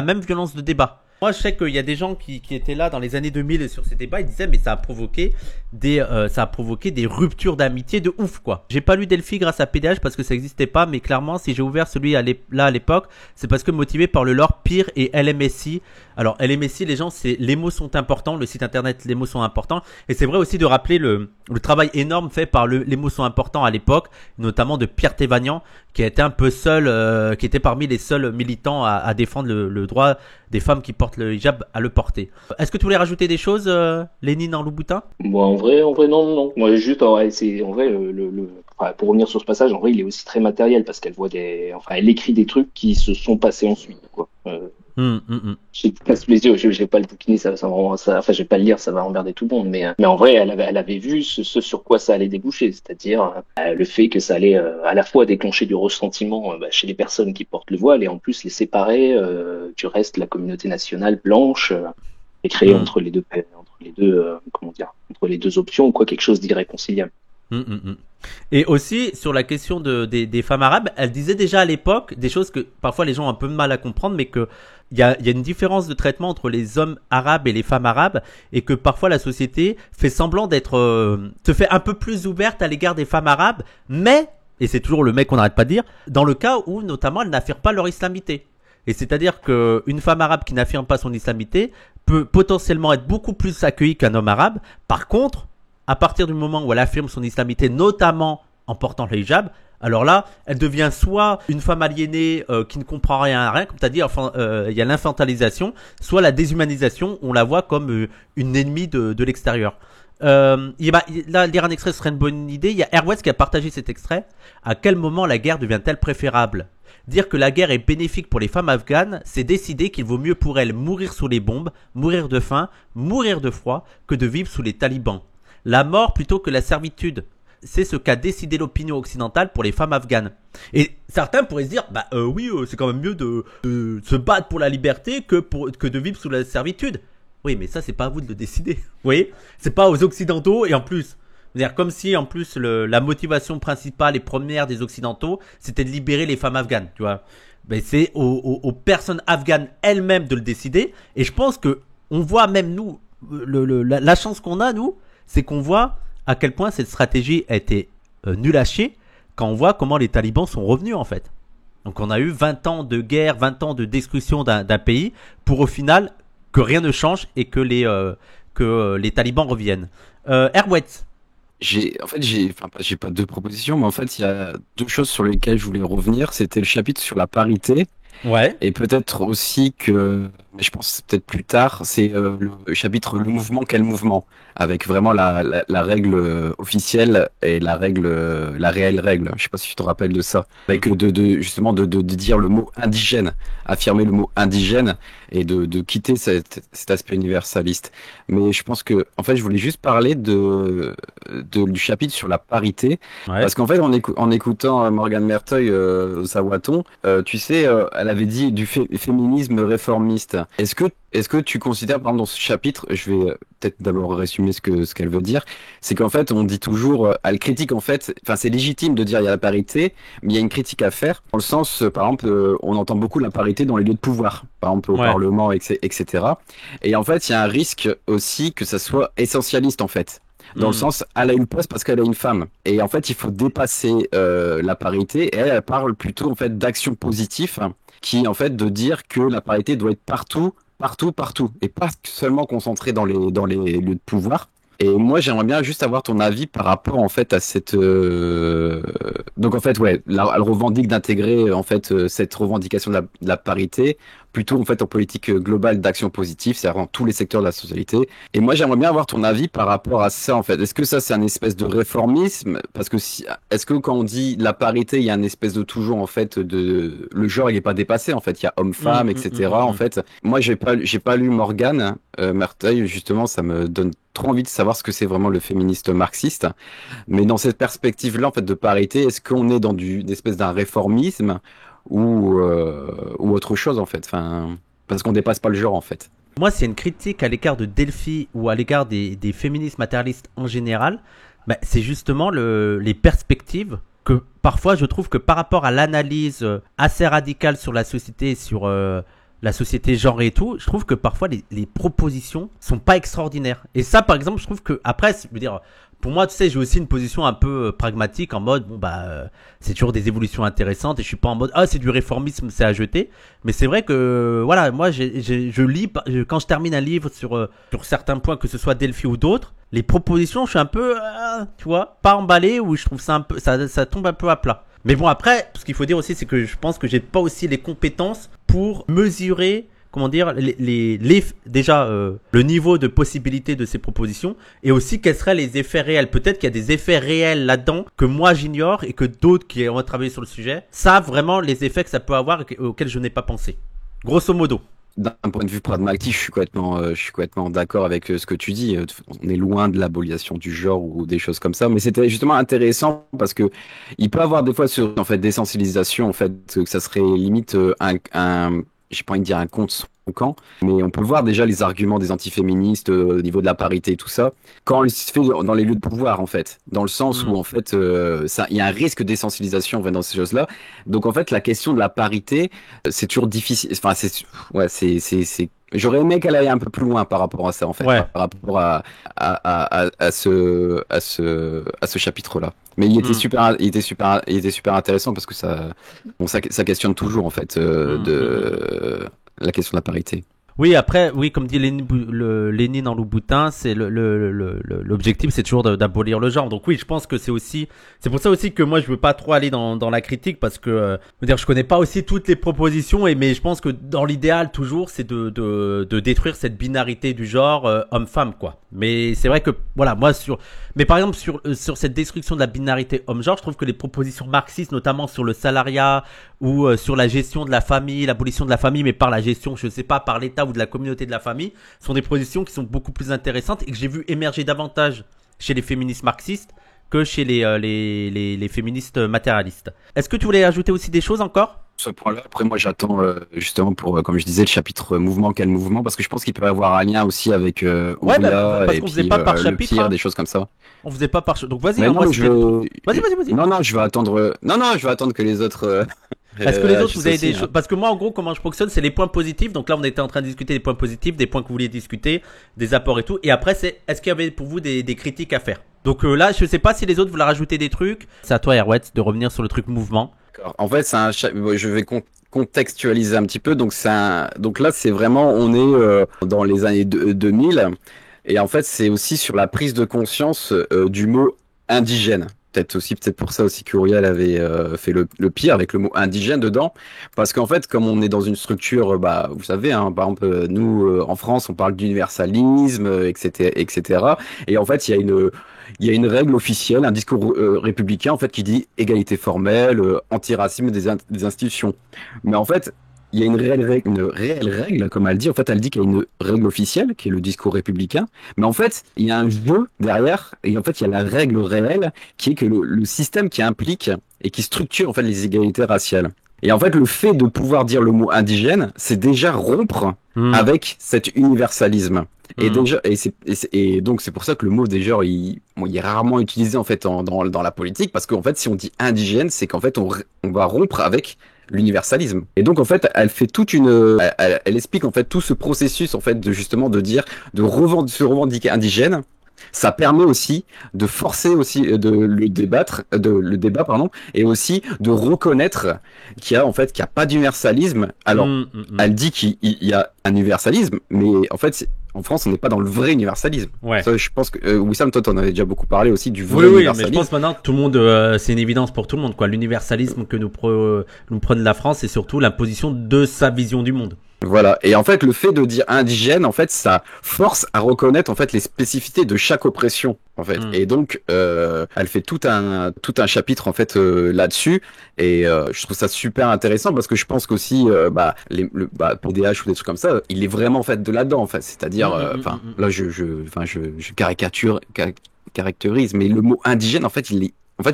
même violence de débat. Moi, je sais qu'il y a des gens qui étaient là dans les années 2000 sur ces débats, ils disaient mais ça a provoqué des ruptures d'amitié de ouf, quoi. J'ai pas lu Delphi grâce à PDH parce que ça existait pas, mais clairement si j'ai ouvert celui là à l'époque, c'est parce que motivé par le lore Pire et LMSI. Alors LMSI, les gens, les mots sont importants, le site internet, les mots sont importants, et c'est vrai aussi de rappeler le travail énorme fait par les mots sont importants à l'époque, notamment de Pierre Thévagnan, qui a été un peu seul, qui était parmi les seuls militants à défendre le droit des femmes qui portent le hijab à le porter. Est-ce que tu voulais rajouter des choses, Lénine en Louboutin? Bon, en vrai, non. Moi, juste, c'est, en vrai, pour revenir sur ce passage, en vrai, il est aussi très matériel parce qu'elle voit elle écrit des trucs qui se sont passés ensuite, quoi. J'ai pas sous les yeux, je vais pas le bouquiner, ça, enfin, je vais pas le lire, ça va emmerder tout le monde, mais en vrai, elle avait vu ce sur quoi ça allait déboucher, c'est-à-dire le fait que ça allait à la fois déclencher du ressentiment chez les personnes qui portent le voile et en plus les séparer du reste de la communauté nationale blanche et créer entre les deux options quoi, quelque chose d'irréconciliable. Et aussi sur la question des femmes arabes, elle disait déjà à l'époque des choses que parfois les gens ont un peu de mal à comprendre, mais que il y a une différence de traitement entre les hommes arabes et les femmes arabes, et que parfois la société fait semblant se fait un peu plus ouverte à l'égard des femmes arabes, mais, et c'est toujours le mec qu'on n'arrête pas de dire, dans le cas où notamment elles n'affirment pas leur islamité. Et c'est-à-dire qu'une femme arabe qui n'affirme pas son islamité peut potentiellement être beaucoup plus accueillie qu'un homme arabe. Par contre, à partir du moment où elle affirme son islamité, notamment en portant le hijab, alors là, elle devient soit une femme aliénée qui ne comprend rien à rien, comme tu as dit, il y a l'infantilisation, soit la déshumanisation, on la voit comme une ennemie de l'extérieur. Là, lire un extrait serait une bonne idée. Il y a Airways qui a partagé cet extrait. À quel moment la guerre devient-elle préférable? Dire que la guerre est bénéfique pour les femmes afghanes, c'est décider qu'il vaut mieux pour elles mourir sous les bombes, mourir de faim, mourir de froid, que de vivre sous les talibans. La mort plutôt que la servitude. C'est ce qu'a décidé l'opinion occidentale pour les femmes afghanes. Et certains pourraient se dire, oui, c'est quand même mieux de se battre pour la liberté que de vivre sous la servitude. Oui, mais ça, c'est pas à vous de le décider. Vous voyez? C'est pas aux occidentaux, et en plus, c'est-à-dire comme si en plus la motivation principale et première des occidentaux, c'était de libérer les femmes afghanes, tu vois. Ben, c'est aux personnes afghanes elles-mêmes de le décider. Et je pense que on voit même nous, la chance qu'on a, nous, c'est qu'on voit à quel point cette stratégie a été nulle à chier quand on voit comment les talibans sont revenus en fait. Donc on a eu 20 ans de guerre, 20 ans de destruction d'un pays pour au final que rien ne change et que les talibans reviennent. Erwet. J'ai pas deux propositions, mais en fait, il y a deux choses sur lesquelles je voulais revenir. C'était le chapitre sur la parité Ouais. Et peut-être aussi que, mais je pense peut-être plus tard, c'est le chapitre le mouvement quel mouvement, avec vraiment la règle officielle et la règle, la réelle règle. Je sais pas si tu te rappelles de ça, avec justement de dire le mot indigène, affirmer le mot indigène et de quitter cet aspect universaliste. Mais je pense que, en fait, je voulais juste parler du chapitre sur la parité, Ouais. parce qu'en fait, en écoutant Morgane Merteuil au Sawaton, tu sais, elle avait dit du féminisme réformiste. Est-ce que tu considères, par exemple, dans ce chapitre, je vais peut-être d'abord résumer ce qu'elle veut dire, c'est qu'en fait, on dit toujours, elle critique en fait, enfin, c'est légitime de dire il y a la parité, mais il y a une critique à faire, dans le sens, par exemple, on entend beaucoup la parité dans les lieux de pouvoir, par exemple au Ouais. Parlement, etc. Et en fait, il y a un risque aussi que ça soit essentialiste, en fait. Dans le sens, elle a une place parce qu'elle est une femme. Et en fait, il faut dépasser la parité. Et elle parle plutôt en fait d'action positive, qui en fait de dire que la parité doit être partout, partout, partout, et pas seulement concentrée dans les lieux de pouvoir. Et moi, j'aimerais bien juste avoir ton avis par rapport en fait à cette. Donc en fait, ouais, elle revendique d'intégrer en fait cette revendication de la parité plutôt en fait en politique globale d'action positive, c'est-à-dire dans tous les secteurs de la société. Et moi, j'aimerais bien avoir ton avis par rapport à ça en fait. Est-ce que ça c'est un espèce de réformisme? Parce que est-ce que quand on dit la parité, il y a un espèce de toujours en fait de le genre il est pas dépassé en fait. Il y a homme-femme, etc. En fait, moi j'ai pas lu Morgane Merteuil justement, ça me donne trop envie de savoir ce que c'est vraiment le féministe marxiste. Mais dans cette perspective-là, en fait, de parité, est-ce qu'on est dans une espèce d'un réformisme ou autre chose, en fait? Enfin, parce qu'on dépasse pas le genre, en fait. Moi, c'est une critique à l'égard de Delphi ou à l'égard des féministes matérialistes en général. Bah, c'est justement les perspectives que parfois je trouve que par rapport à l'analyse assez radicale sur la société, sur la société genre et tout, je trouve que parfois les propositions sont pas extraordinaires. Et ça, par exemple, je trouve que après, je veux dire, pour moi, tu sais, j'ai aussi une position un peu pragmatique en mode, bon bah, c'est toujours des évolutions intéressantes et je suis pas en mode, ah, c'est du réformisme, c'est à jeter. Mais c'est vrai que, voilà, moi, je lis, quand je termine un livre sur certains points, que ce soit Delphi ou d'autres, les propositions, je suis un peu, tu vois, pas emballé ou je trouve ça un peu, ça tombe un peu à plat. Mais bon, après, ce qu'il faut dire aussi, c'est que je pense que j'ai pas aussi les compétences pour mesurer, comment dire, déjà le niveau de possibilité de ces propositions et aussi quels seraient les effets réels. Peut-être qu'il y a des effets réels là-dedans que moi j'ignore et que d'autres qui ont travaillé sur le sujet savent vraiment les effets que ça peut avoir et auxquels je n'ai pas pensé. Grosso modo. D'un point de vue pragmatique, je suis complètement d'accord avec ce que tu dis. On est loin de l'abolition du genre ou des choses comme ça, mais c'était justement intéressant parce que il peut avoir des fois sur en fait des sensibilisations en fait que ça serait limite j'ai pas envie de dire un contre son camp, mais on peut voir déjà les arguments des antiféministes au niveau de la parité et tout ça quand il se fait dans les lieux de pouvoir en fait, dans le sens où en fait il y a un risque d'essentialisation en fait, dans ces choses-là. Donc en fait la question de la parité c'est toujours difficile. Enfin c'est j'aurais aimé qu'elle aille un peu plus loin par rapport à ça en fait, Ouais. par rapport à ce chapitre-là. Mais il était super intéressant parce que ça questionne toujours en fait la question de la parité. Oui, après, oui, comme dit Lénine en Louboutin, c'est l'objectif, c'est toujours d'abolir le genre. Donc oui, je pense que c'est pour ça aussi que moi je veux pas trop aller dans la critique parce que, je connais pas aussi toutes les propositions mais je pense que dans l'idéal toujours c'est de détruire cette binarité du genre homme-femme quoi. Mais c'est vrai que voilà, mais par exemple sur cette destruction de la binarité homme-genre, je trouve que les propositions marxistes, notamment sur le salariat ou sur la gestion de la famille, l'abolition de la famille, mais par la gestion, je sais pas, par l'État ou de la communauté de la famille, sont des positions qui sont beaucoup plus intéressantes et que j'ai vu émerger davantage chez les féministes marxistes que chez les féministes matérialistes. Est-ce que tu voulais ajouter aussi des choses encore ? Ce point-là, après moi j'attends justement pour, comme je disais, le chapitre mouvement, quel mouvement, parce que je pense qu'il peut y avoir un lien aussi avec Ouria parce et qu'on puis faisait pas par le chapitre, pire, hein. des choses comme ça. On faisait pas par... Donc vas-y, Mais hein, non, moi, je veux... Vas-y. Non, je vais attendre. Non, je vais attendre que les autres. Parce que les autres, vous avez aussi, des choses. Parce que moi, en gros, comment je fonctionne, c'est les points positifs. Donc là, on était en train de discuter des points positifs, des points que vous vouliez discuter, des apports et tout. Et après, est-ce qu'il y avait pour vous des critiques à faire? Donc là, je sais pas si les autres voulaient rajouter des trucs. C'est à toi, Erwet, de revenir sur le truc mouvement. D'accord. En fait, je vais contextualiser un petit peu. Donc donc là, c'est vraiment, on est dans les années 2000. Et en fait, c'est aussi sur la prise de conscience du mot indigène. peut-être pour ça aussi qu'Uriel avait fait le pire avec le mot indigène dedans, parce qu'en fait, comme on est dans une structure, bah, vous savez, hein, par exemple, nous en France, on parle d'universalisme, etc., etc. Et en fait, il y a une règle officielle, un discours républicain en fait qui dit égalité formelle, antiracisme des institutions. Mais en fait, il y a une réelle règle, comme elle dit. En fait, elle dit qu'il y a une règle officielle, qui est le discours républicain. Mais en fait, il y a un jeu derrière, et en fait, il y a la règle réelle, qui est que le système qui implique et qui structure en fait les égalités raciales. Et en fait, le fait de pouvoir dire le mot indigène, c'est déjà rompre avec cet universalisme. Et déjà, et donc c'est pour ça que le mot déjà, il est rarement utilisé en fait dans la politique, parce qu'en fait, si on dit indigène, c'est qu'en fait, on va rompre avec l'universalisme. Et donc en fait, elle fait elle explique en fait tout ce processus en fait de justement de dire se revendiquer indigène. Ça permet aussi de forcer aussi le débat pardon, et aussi de reconnaître qu'il y a pas d'universalisme. Alors elle dit qu'il y a un universalisme, mais en fait en France on n'est pas dans le vrai universalisme. Ouais. Ça, je pense que Wissam, toi t'en avais déjà beaucoup parlé aussi du vrai Oui, universalisme. mais je pense maintenant tout le monde, c'est une évidence pour tout le monde quoi. L'universalisme que nous prône la France, c'est surtout l'imposition de sa vision du monde. Voilà. Et en fait, le fait de dire indigène, en fait, ça force à reconnaître en fait les spécificités de chaque oppression, en fait. Et donc, elle fait tout un chapitre en fait là-dessus. Et je trouve ça super intéressant parce que je pense qu'aussi, PDH ou des trucs comme ça, il est vraiment en fait de là-dedans, en fait. C'est-à-dire, là, je caractérise, mais le mot indigène, en fait,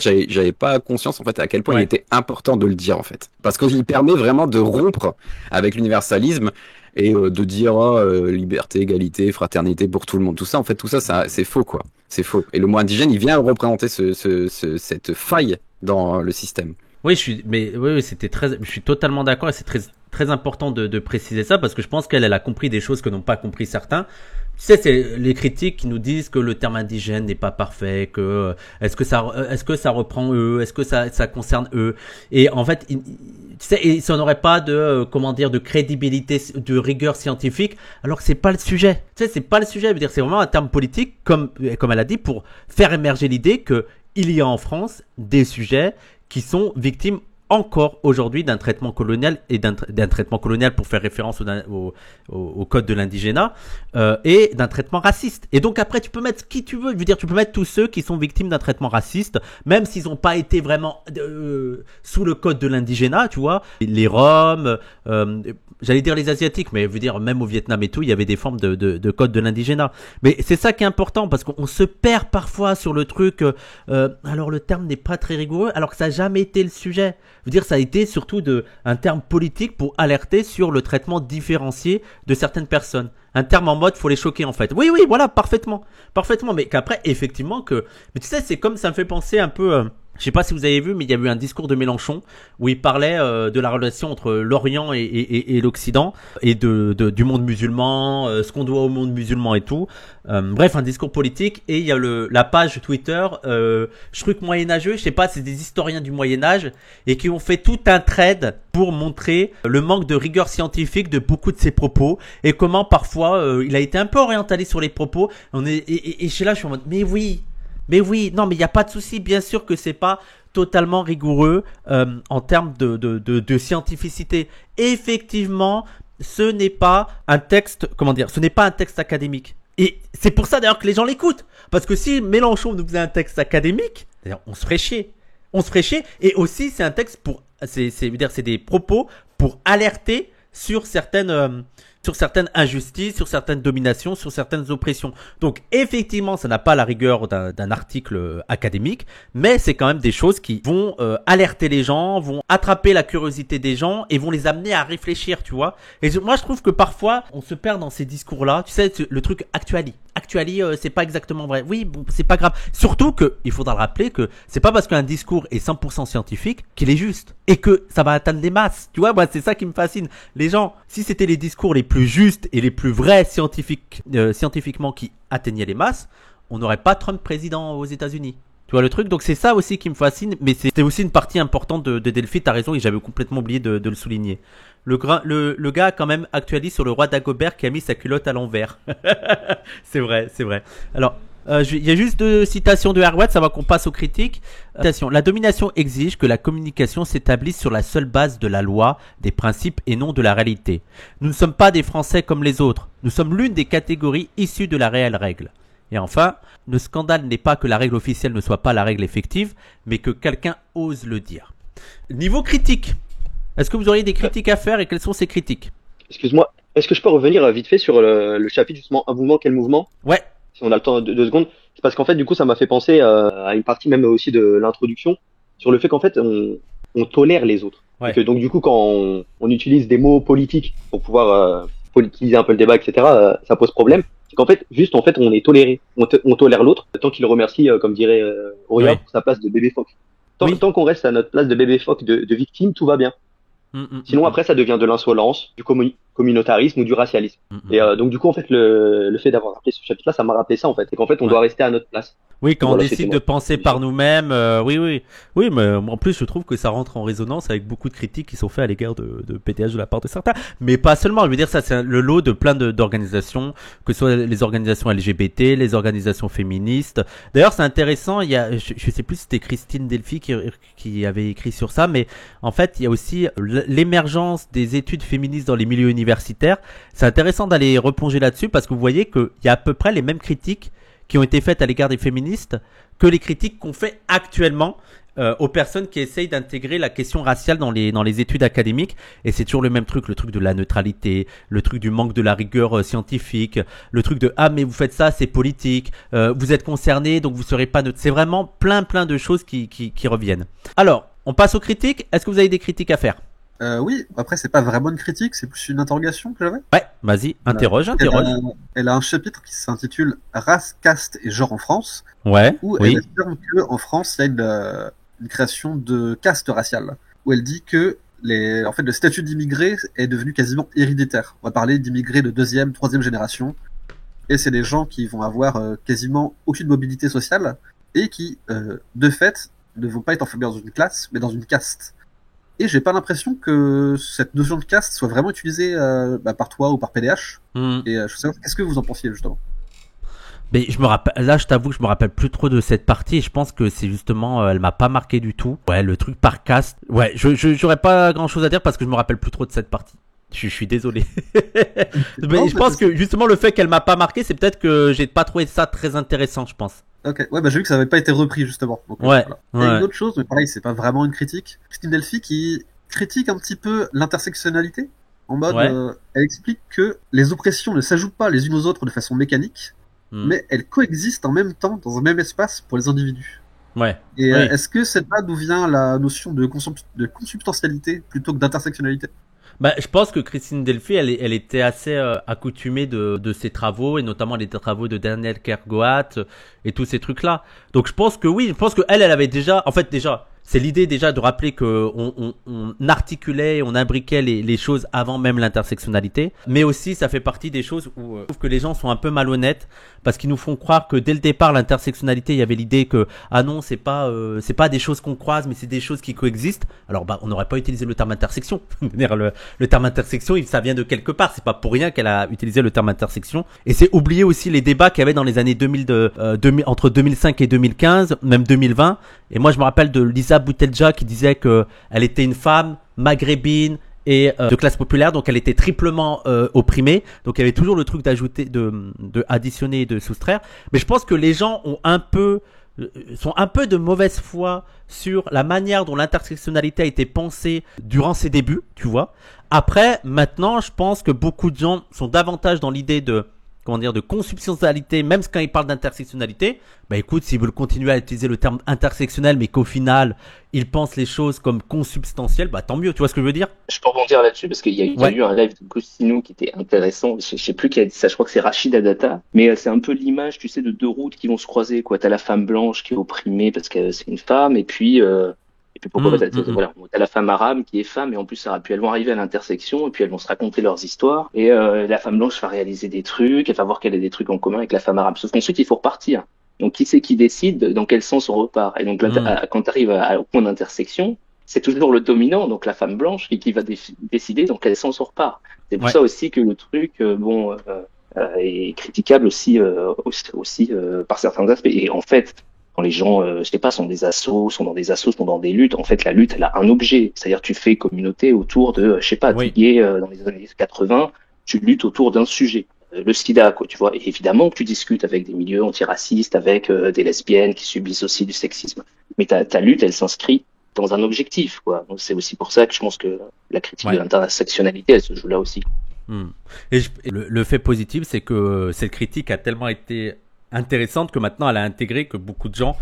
j'avais pas conscience en fait à quel point il était important de le dire en fait, parce qu'il permet vraiment de rompre avec l'universalisme et de dire liberté, égalité, fraternité pour tout le monde. Tout ça, c'est faux quoi. C'est faux. Et le mot indigène, il vient représenter cette faille dans le système. Oui, je suis totalement d'accord et c'est très très important de préciser ça parce que je pense qu'elle a compris des choses que n'ont pas compris certains. Tu sais, c'est les critiques qui nous disent que le terme indigène n'est pas parfait, que est-ce que ça reprend eux, est-ce que ça concerne eux. Et en fait, tu sais, ça n'aurait pas de crédibilité, de rigueur scientifique, alors que c'est pas le sujet. Tu sais, c'est pas le sujet. Je veux dire, c'est vraiment un terme politique, comme elle a dit, pour faire émerger l'idée que il y a en France des sujets qui sont victimes encore aujourd'hui d'un traitement colonial et d'un traitement colonial pour faire référence au code de l'indigénat et d'un traitement raciste. Et donc après tu peux mettre qui tu veux, je veux dire tu peux mettre tous ceux qui sont victimes d'un traitement raciste, même s'ils n'ont pas été vraiment sous le code de l'indigénat, tu vois, les Roms, j'allais dire les Asiatiques, mais je veux dire même au Vietnam et tout, il y avait des formes de code de l'indigénat. Mais c'est ça qui est important parce qu'on se perd parfois sur le truc. Alors le terme n'est pas très rigoureux, alors que ça n'a jamais été le sujet. Je veux dire, ça a été surtout un terme politique pour alerter sur le traitement différencié de certaines personnes. Un terme en mode, faut les choquer en fait. Oui, voilà, parfaitement. Mais qu'après, effectivement, mais tu sais, c'est comme ça me fait penser un peu. Je sais pas si vous avez vu, mais il y a eu un discours de Mélenchon où il parlait de la relation entre l'Orient et l'Occident et du monde musulman, ce qu'on doit au monde musulman et tout. Bref, un discours politique. Et il y a la page Twitter, truc moyenâgeux, je sais pas, c'est des historiens du Moyen-Âge et qui ont fait tout un thread pour montrer le manque de rigueur scientifique de beaucoup de ses propos et comment parfois il a été un peu orientaliste sur les propos. Et je suis là, je suis en mode, mais oui, non, mais il n'y a pas de souci. Bien sûr que c'est pas totalement rigoureux en termes de scientificité. Effectivement, ce n'est pas un texte, ce n'est pas un texte académique. Et c'est pour ça d'ailleurs que les gens l'écoutent. Parce que si Mélenchon nous faisait un texte académique, on se ferait chier. Et aussi, c'est un texte c'est des propos pour alerter sur certaines injustices, sur certaines dominations, sur certaines oppressions. Donc effectivement, ça n'a pas la rigueur d'un article académique, mais c'est quand même des choses qui vont alerter les gens, vont attraper la curiosité des gens et vont les amener à réfléchir, tu vois. Et moi, je trouve que parfois, on se perd dans ces discours-là. Tu sais, le truc actuali, c'est pas exactement vrai. Oui, bon, c'est pas grave. Surtout que, il faudra le rappeler que c'est pas parce qu'un discours est 100% scientifique qu'il est juste et que ça va atteindre les masses. Tu vois, moi, c'est ça qui me fascine. Les gens, si c'était les discours les plus justes et les plus vrais scientifiquement qui atteignaient les masses, on n'aurait pas Trump président aux États-Unis. Tu vois le truc, donc c'est ça aussi qui me fascine, mais c'était aussi une partie importante de Delphi, t'as raison, et j'avais complètement oublié de le souligner. Le gars a quand même actualisé sur le roi Dagobert qui a mis sa culotte à l'envers. C'est vrai. Alors, Il y a juste 2 citations de Harvard, ça va qu'on passe aux critiques. Citation. La domination exige que la communication s'établisse sur la seule base de la loi, des principes et non de la réalité. Nous ne sommes pas des Français comme les autres. Nous sommes l'une des catégories issues de la réelle règle. Et enfin, le scandale n'est pas que la règle officielle ne soit pas la règle effective, mais que quelqu'un ose le dire. Niveau critique, est-ce que vous auriez des critiques à faire et quelles sont ces critiques? Excuse-moi, est-ce que je peux revenir vite fait sur le chapitre justement un mouvement, quel mouvement? Ouais, Si on a le temps de 2 secondes. C'est parce qu'en fait, du coup, ça m'a fait penser à une partie même aussi de l'introduction sur le fait qu'en fait, on tolère les autres. Ouais. Et que donc, du coup, quand on utilise des mots politiques pour pouvoir politiser un peu le débat, etc., ça pose problème. C'est qu'en fait, juste, en fait, on est toléré. On tolère l'autre tant qu'il remercie, comme dirait Auria, Ouais. pour sa place de bébé phoque. Oui. Tant qu'on reste à notre place de bébé phoque de victime, tout va bien. Sinon, après, ça devient de l'insolence, du communautarisme ou du racialisme. Et donc, du coup, en fait, le fait d'avoir rappelé ce chapitre-là, ça m'a rappelé ça, en fait. C'est qu'en fait, on Ouais. doit rester à notre place. Oui, quand Voilà, on c'était décide moi. de penser par nous-mêmes, oui, mais en plus je trouve que ça rentre en résonance avec beaucoup de critiques qui sont faites à l'égard de PTH de la part de certains, mais pas seulement. Je veux dire, ça c'est le lot de plein d'organisations, que ce soit les organisations LGBT, les organisations féministes. D'ailleurs, c'est intéressant. Il y a, je sais plus si c'était Christine Delphi qui avait écrit sur ça, mais en fait, il y a aussi l'émergence des études féministes dans les milieux universitaires. C'est intéressant d'aller replonger là-dessus parce que vous voyez qu'il y a à peu près les mêmes critiques qui ont été faites à l'égard des féministes que les critiques qu'on fait actuellement aux personnes qui essayent d'intégrer la question raciale dans les études académiques. Et c'est toujours le même truc, le truc de la neutralité, le truc du manque de la rigueur scientifique, le truc de « Ah, mais vous faites ça, c'est politique, vous êtes concerné, donc vous serez pas neutre ». C'est vraiment plein de choses qui reviennent. Alors, on passe aux critiques. Est-ce que vous avez des critiques à faire? Oui, après c'est pas vraiment une critique, c'est plus une interrogation que j'avais. Ouais, vas-y, interroge. Elle a un chapitre qui s'intitule Race, caste et genre en France, Ouais, où oui. elle affirme qu'en France, il y a une création de caste raciale, où elle dit que en fait, le statut d'immigré est devenu quasiment héréditaire. On va parler d'immigrés de 2e, 3e génération, et c'est des gens qui vont avoir quasiment aucune mobilité sociale, et qui, de fait, ne vont pas être enfermés dans une classe, mais dans une caste. Et j'ai pas l'impression que cette notion de caste soit vraiment utilisée par toi ou par PDH. Et je sais pas, qu'est-ce que vous en pensiez justement? Mais je me rappelle, là je t'avoue que je me rappelle plus trop de cette partie et je pense que c'est justement, elle m'a pas marqué du tout. Ouais, le truc par caste. Ouais, j'aurais pas grand chose à dire parce que je me rappelle plus trop de cette partie. Je suis désolé. Mais je pense que justement le fait qu'elle m'a pas marqué, c'est peut-être que j'ai pas trouvé ça très intéressant, je pense. Ok, ouais, bah j'ai vu que ça avait pas été repris justement. Donc, ouais. Voilà. Il y a une autre chose, mais pareil, c'est pas vraiment une critique. Christine Delphi qui critique un petit peu l'intersectionnalité. En mode, elle explique que les oppressions ne s'ajoutent pas les unes aux autres de façon mécanique, mais elles coexistent en même temps dans un même espace pour les individus. Ouais. Et est-ce que c'est là d'où vient la notion de consubstantialité plutôt que d'intersectionnalité? Bah, je pense que Christine Delphi, elle était assez accoutumée de ses travaux, et notamment les travaux de Daniel Kergoat et tous ces trucs-là. Donc je pense que oui, je pense que elle avait déjà, en fait déjà, c'est l'idée déjà de rappeler que on articulait, on imbriquait les choses avant même l'intersectionnalité. Mais aussi, ça fait partie des choses où je trouve que les gens sont un peu malhonnêtes parce qu'ils nous font croire que dès le départ, l'intersectionnalité, il y avait l'idée que ah non, c'est pas des choses qu'on croise, mais c'est des choses qui coexistent. Alors bah, on n'aurait pas utilisé le terme intersection. Le terme intersection, ça vient de quelque part. C'est pas pour rien qu'elle a utilisé le terme intersection. Et c'est oublier aussi les débats qu'il y avait dans les années entre 2005 et 2015, même 2020. Et moi, je me rappelle de Lisa Boutelja qui disait que elle était une femme maghrébine et de classe populaire, donc elle était triplement opprimée. Donc il y avait toujours le truc d'ajouter, de additionner et de soustraire. Mais je pense que les gens sont un peu de mauvaise foi sur la manière dont l'intersectionnalité a été pensée durant ses débuts, tu vois. Après, maintenant, je pense que beaucoup de gens sont davantage dans l'idée de consubstantialité, même quand ils parlent d'intersectionnalité. Bah écoute, s'ils veulent continuer à utiliser le terme intersectionnel, mais qu'au final, ils pensent les choses comme consubstantielles, bah tant mieux, tu vois ce que je veux dire? Je peux rebondir là-dessus parce qu'il y a eu un live de Goscinny qui était intéressant. Je sais plus qui a dit ça, je crois que c'est Rachid Adata. Mais c'est un peu l'image, tu sais, de 2 routes qui vont se croiser, quoi. T'as la femme blanche qui est opprimée parce que c'est une femme, et puis pourquoi voilà, t'as la femme arabe qui est femme, et en plus elles vont arriver à l'intersection, et puis elles vont se raconter leurs histoires, et la femme blanche va réaliser des trucs, elle va voir qu'elle a des trucs en commun avec la femme arabe. Sauf qu'ensuite il faut repartir. Donc qui c'est qui décide dans quel sens on repart? Et donc quand tu arrives au point d'intersection, c'est toujours le dominant, donc la femme blanche, qui va décider dans quel sens on repart. C'est pour ça aussi que le truc, est critiquable aussi par certains aspects. Et en fait, quand les gens, je sais pas, sont dans des luttes, en fait, la lutte, elle a un objet. C'est-à-dire, tu fais communauté autour de, je sais pas, Oui. tu es dans les années 80, tu luttes autour d'un sujet. Le sida, quoi, tu vois. Et évidemment que tu discutes avec des milieux antiracistes, avec des lesbiennes qui subissent aussi du sexisme. Mais ta lutte, elle s'inscrit dans un objectif, quoi. Donc, c'est aussi pour ça que je pense que la critique Ouais. de l'intersectionnalité, elle se joue là aussi. Et le fait positif, c'est que cette critique a tellement été intéressante que maintenant elle a intégré que beaucoup de gens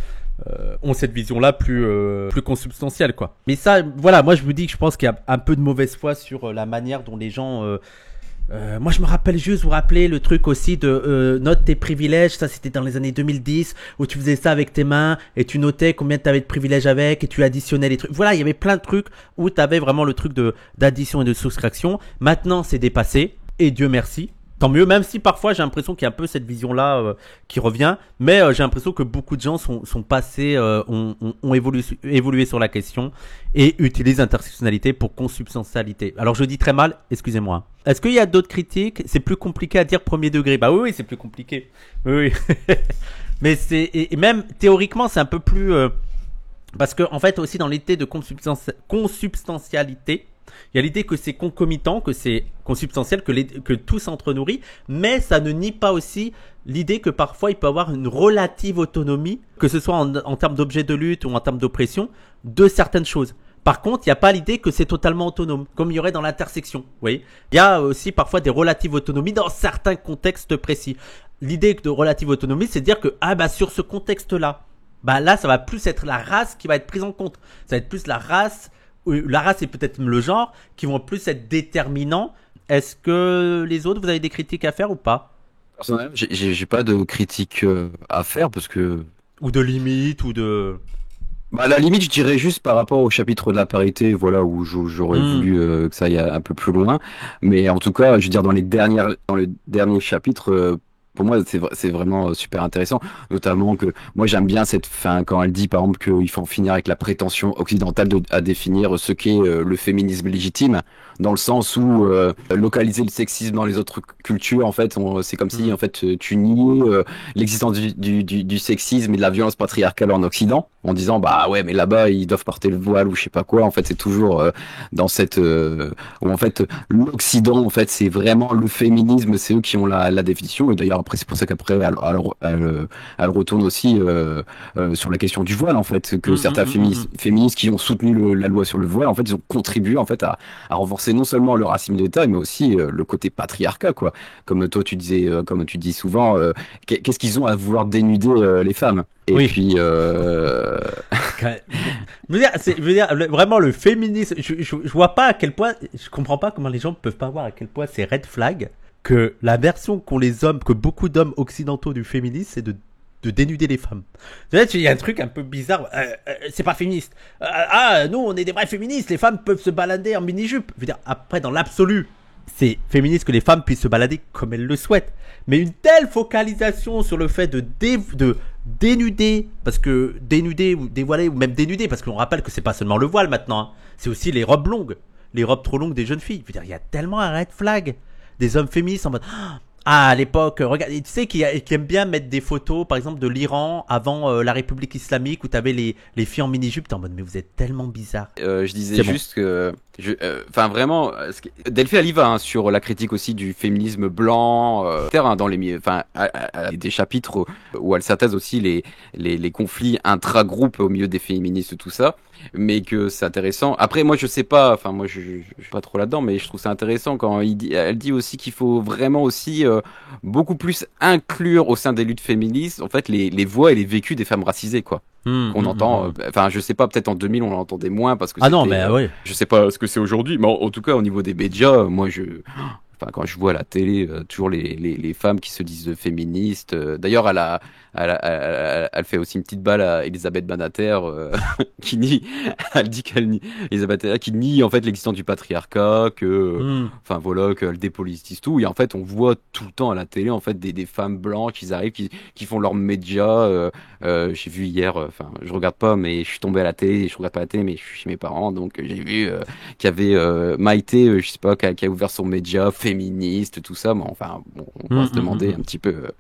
ont cette vision-là plus consubstantielle, quoi. Mais ça, voilà, moi je vous dis que je pense qu'il y a un peu de mauvaise foi sur la manière dont les gens. Moi je me rappelle juste, vous rappelez le truc aussi de note tes privilèges, ça c'était dans les années 2010 où tu faisais ça avec tes mains et tu notais combien tu avais de privilèges avec et tu additionnais les trucs. Voilà, il y avait plein de trucs où tu avais vraiment le truc d'addition et de soustraction. Maintenant c'est dépassé et Dieu merci. Tant mieux, même si parfois j'ai l'impression qu'il y a un peu cette vision-là qui revient, mais j'ai l'impression que beaucoup de gens sont passés, ont évolué sur la question et utilisent intersectionnalité pour consubstantialité. Alors je dis très mal, excusez-moi. Est-ce qu'il y a d'autres critiques? C'est plus compliqué à dire premier degré. Bah oui, c'est plus compliqué. Oui, oui. Mais et même théoriquement, c'est un peu plus... parce que en fait aussi dans l'idée de consubstantialité, il y a l'idée que c'est concomitant, que c'est consubstantiel, que tout s'entre-nourrit, mais ça ne nie pas aussi l'idée que parfois il peut y avoir une relative autonomie, que ce soit en termes d'objet de lutte ou en termes d'oppression, de certaines choses. Par contre, il n'y a pas l'idée que c'est totalement autonome, comme il y aurait dans l'intersection. Vous voyez, il y a aussi parfois des relatives autonomies dans certains contextes précis. L'idée de relative autonomie, c'est de dire que sur ce contexte-là, là, ça va plus être la race qui va être prise en compte. Ça va être plus la race et peut-être le genre qui vont plus être déterminants. Est-ce que les autres, vous avez des critiques à faire ou pas? Personnellement, j'ai pas de critique à faire parce que Ou de limites ou de... à la limite, je dirais juste par rapport au chapitre de la parité, voilà, où j'aurais voulu que ça aille un peu plus loin. Mais en tout cas, je veux dire, dans le dernier chapitre, pour moi, c'est vraiment super intéressant. Notamment que moi, j'aime bien cette fin quand elle dit, par exemple, qu'il faut en finir avec la prétention occidentale à définir ce qu'est le féminisme légitime, dans le sens où localiser le sexisme dans les autres cultures, en fait, c'est comme si, en fait, tu nies l'existence du sexisme et de la violence patriarcale en Occident, en disant bah ouais mais là-bas ils doivent porter le voile ou je sais pas quoi. En fait c'est toujours dans cette où en fait l'Occident en fait c'est vraiment le féminisme, c'est eux qui ont la définition. Et d'ailleurs après c'est pour ça qu'après elle retourne aussi sur la question du voile en fait, que certains féministes qui ont soutenu la loi sur le voile en fait ils ont contribué en fait à renforcer non seulement le racisme d'État mais aussi le côté patriarcat quoi. Comme toi tu disais comme tu dis souvent qu'est-ce qu'ils ont à vouloir dénuder les femmes. Et Oui. puis, je veux dire, vraiment le féminisme, je vois pas à quel point, je comprends pas comment les gens peuvent pas voir à quel point c'est red flag que la version qu'ont les hommes, que beaucoup d'hommes occidentaux du féminisme, c'est de dénuder les femmes. Il y a un truc un peu bizarre, c'est pas féministe. Nous on est des vrais féministes, les femmes peuvent se balader en mini-jupe. Je veux dire, après dans l'absolu, c'est féministe que les femmes puissent se balader comme elles le souhaitent. Mais une telle focalisation sur le fait de dénuder, parce que dénuder ou dévoiler ou même dénuder, parce qu'on rappelle que c'est pas seulement le voile maintenant, hein, c'est aussi les robes longues, les robes trop longues des jeunes filles. Je veux dire, il y a tellement un red flag des hommes féministes en mode à l'époque, regarde, tu sais qui aiment bien mettre des photos, par exemple de l'Iran avant la République islamique où t'avais les filles en mini-jupe, t'es en mode mais vous êtes tellement bizarre. je disais juste que, enfin vraiment, Delphine elle y va sur la critique aussi du féminisme blanc, dans les, enfin des chapitres où elle s'attache aussi les conflits intra-groupes au milieu des féministes tout ça. Mais que c'est intéressant. Après, moi, je sais pas. Enfin, moi, je suis pas trop là-dedans, mais je trouve ça intéressant quand elle dit aussi qu'il faut vraiment aussi beaucoup plus inclure au sein des luttes féministes, en fait, les voix et les vécus des femmes racisées, quoi. On entend. Enfin, je sais pas. Peut-être en 2000, on l'entendait moins parce que. Non, mais oui. Je sais pas ce que c'est aujourd'hui, mais en tout cas, au niveau des médias, moi, enfin, quand je vois à la télé, toujours les femmes qui se disent féministes. D'ailleurs, elle fait aussi une petite balle à Elisabeth Banater qui nie. Elle dit qu'elle nie Elisabeth Banater qui nie en fait l'existence du patriarcat, que, enfin voilà, qu'elle dépolitise tout. Et en fait, on voit tout le temps à la télé en fait des femmes blanches qui arrivent, qui font leurs médias. J'ai vu hier, enfin, je regarde pas, mais je suis tombé à la télé. Je regarde pas la télé, mais je suis chez mes parents, donc j'ai vu qu'il y avait Maïté, je sais pas, qui a ouvert son média féministe, tout ça. Bon, enfin, bon, on va se demander un petit peu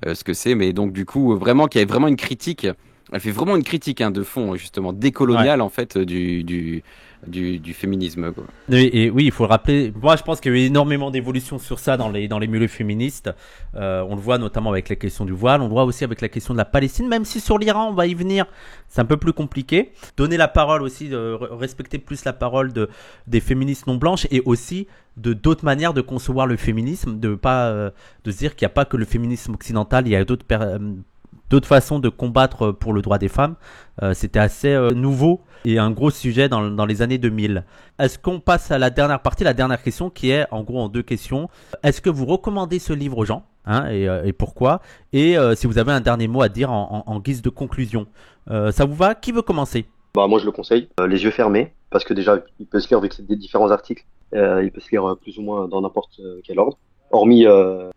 ce que c'est, mais donc du coup, vraiment, qu'il y ait vraiment une critique. Elle fait vraiment une critique de fond, justement, décoloniale en fait du féminisme, quoi. Et oui, il faut le rappeler. Moi, je pense qu'il y a eu énormément d'évolutions sur ça dans les milieux féministes. On le voit notamment avec la question du voile. On le voit aussi avec la question de la Palestine. Même si sur l'Iran, on va y venir, c'est un peu plus compliqué. Donner la parole aussi, respecter plus la parole des féministes non blanches et aussi de d'autres manières de concevoir le féminisme, de se dire qu'il n'y a pas que le féminisme occidental. Il y a d'autres façons de combattre pour le droit des femmes. C'était assez nouveau et un gros sujet dans les années 2000. Est-ce qu'on passe à la dernière partie, la dernière question qui est en gros en 2 questions. Est-ce que vous recommandez ce livre aux gens et pourquoi? Et si vous avez un dernier mot à dire en guise de conclusion. Ça vous va? Qui veut commencer? Bah, moi, je le conseille, les yeux fermés, parce que déjà, il peut se lire avec des différents articles, il peut se lire plus ou moins dans n'importe quel ordre. Hormis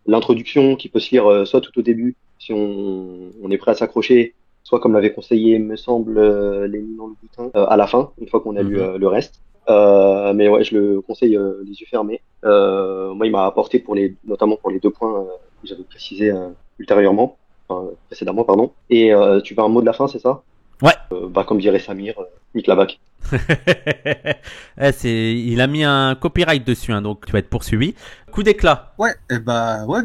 l'introduction qui peut se lire soit tout au début, si on est prêt à s'accrocher, soit comme l'avait conseillé, me semble, Lénine dans le boutin, à la fin, une fois qu'on a lu le reste. Mais ouais, je le conseille les yeux fermés. Moi, il m'a apporté notamment pour les 2 points que j'avais précisés précédemment, pardon. Et tu veux un mot de la fin, c'est ça? Ouais. Comme dirait Samir, nique la bac. Il a mis un copyright dessus, donc tu vas être poursuivi. Coup d'éclat. Ouais,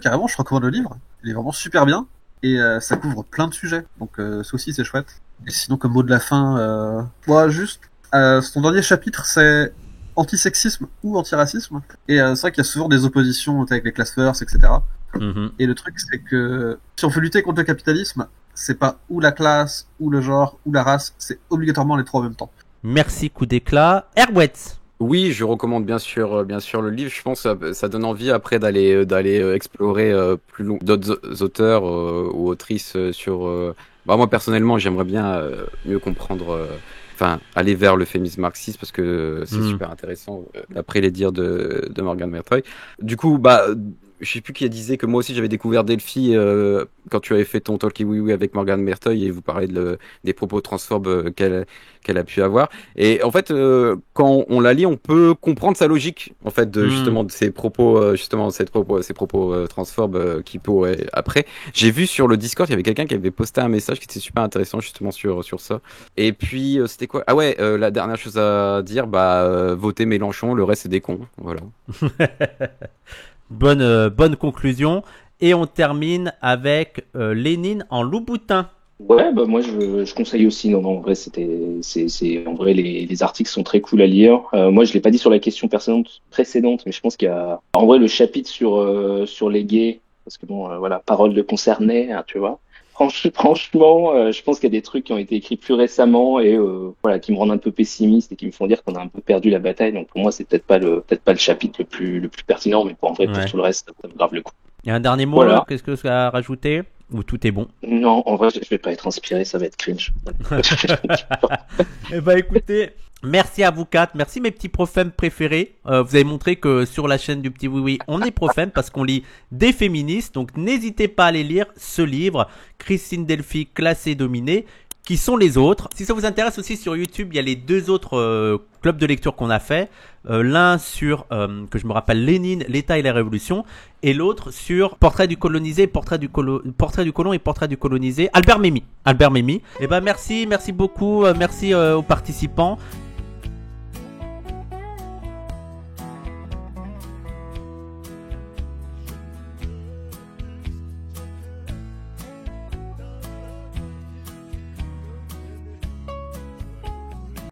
carrément, je recommande le livre. Il est vraiment super bien et ça couvre plein de sujets. Donc ça aussi c'est chouette. Et sinon comme mot de la fin, son dernier chapitre c'est antisexisme ou antiracisme. Et c'est vrai qu'il y a souvent des oppositions avec les class first, etc. Et le truc c'est que si on veut lutter contre le capitalisme, c'est pas ou la classe, ou le genre, ou la race, c'est obligatoirement les 3 en même temps. Merci, coup d'éclat. Herbwet. Oui, je recommande bien sûr le livre. Je pense que ça donne envie après d'aller explorer plus long d'autres auteurs ou autrices sur. Moi personnellement, j'aimerais bien mieux comprendre. Aller vers le féminisme marxiste parce que c'est super intéressant d'après les dires de Morgan Merteuil. Du coup, je sais plus qui disait que moi aussi j'avais découvert Delphi quand tu avais fait ton talkie oui oui avec Morgan Merteuil et vous parlez des propos transphobes qu'elle a pu avoir. Et en fait, quand on la lit, on peut comprendre sa logique en fait justement de ses propos ces propos transphobes qui pourraient après. J'ai vu sur le Discord, il y avait quelqu'un qui avait posté un message qui était super intéressant justement sur ça. Et puis c'était quoi? Ah ouais, la dernière chose à dire, votez Mélenchon, le reste c'est des cons. Voilà. Bonne conclusion. Et on termine avec Lénine en Louboutin. Ouais, moi je conseille aussi. Non, en vrai en vrai les articles sont très cool à lire. Moi je l'ai pas dit sur la question précédente, mais je pense qu'il y a en vrai le chapitre sur les gays, parce que parole de concerné, tu vois. Franchement, je pense qu'il y a des trucs qui ont été écrits plus récemment et qui me rendent un peu pessimiste et qui me font dire qu'on a un peu perdu la bataille. Donc pour moi, c'est peut-être pas le chapitre le plus pertinent, mais pour tout le reste, ça me grave le coup. Il y a un dernier mot, qu'est-ce que ça a rajouté? Ou tout est bon? Non, en vrai, je vais pas être inspiré, ça va être cringe. Écoutez, merci à vous 4, merci mes petits profèmes préférés. Vous avez montré que sur la chaîne du Petit Oui Oui, on est profèmes parce qu'on lit des féministes. Donc n'hésitez pas à aller lire ce livre, Christine Delphi, Classée dominée. Qui sont les autres? Si ça vous intéresse aussi sur YouTube, il y a les 2 autres clubs de lecture qu'on a fait. L'un sur, que je me rappelle, Lénine, l'État et la Révolution, et l'autre sur Portrait du colonisé, Portrait du colon et Portrait du colonisé. Albert Memmi. Et merci beaucoup, merci aux participants.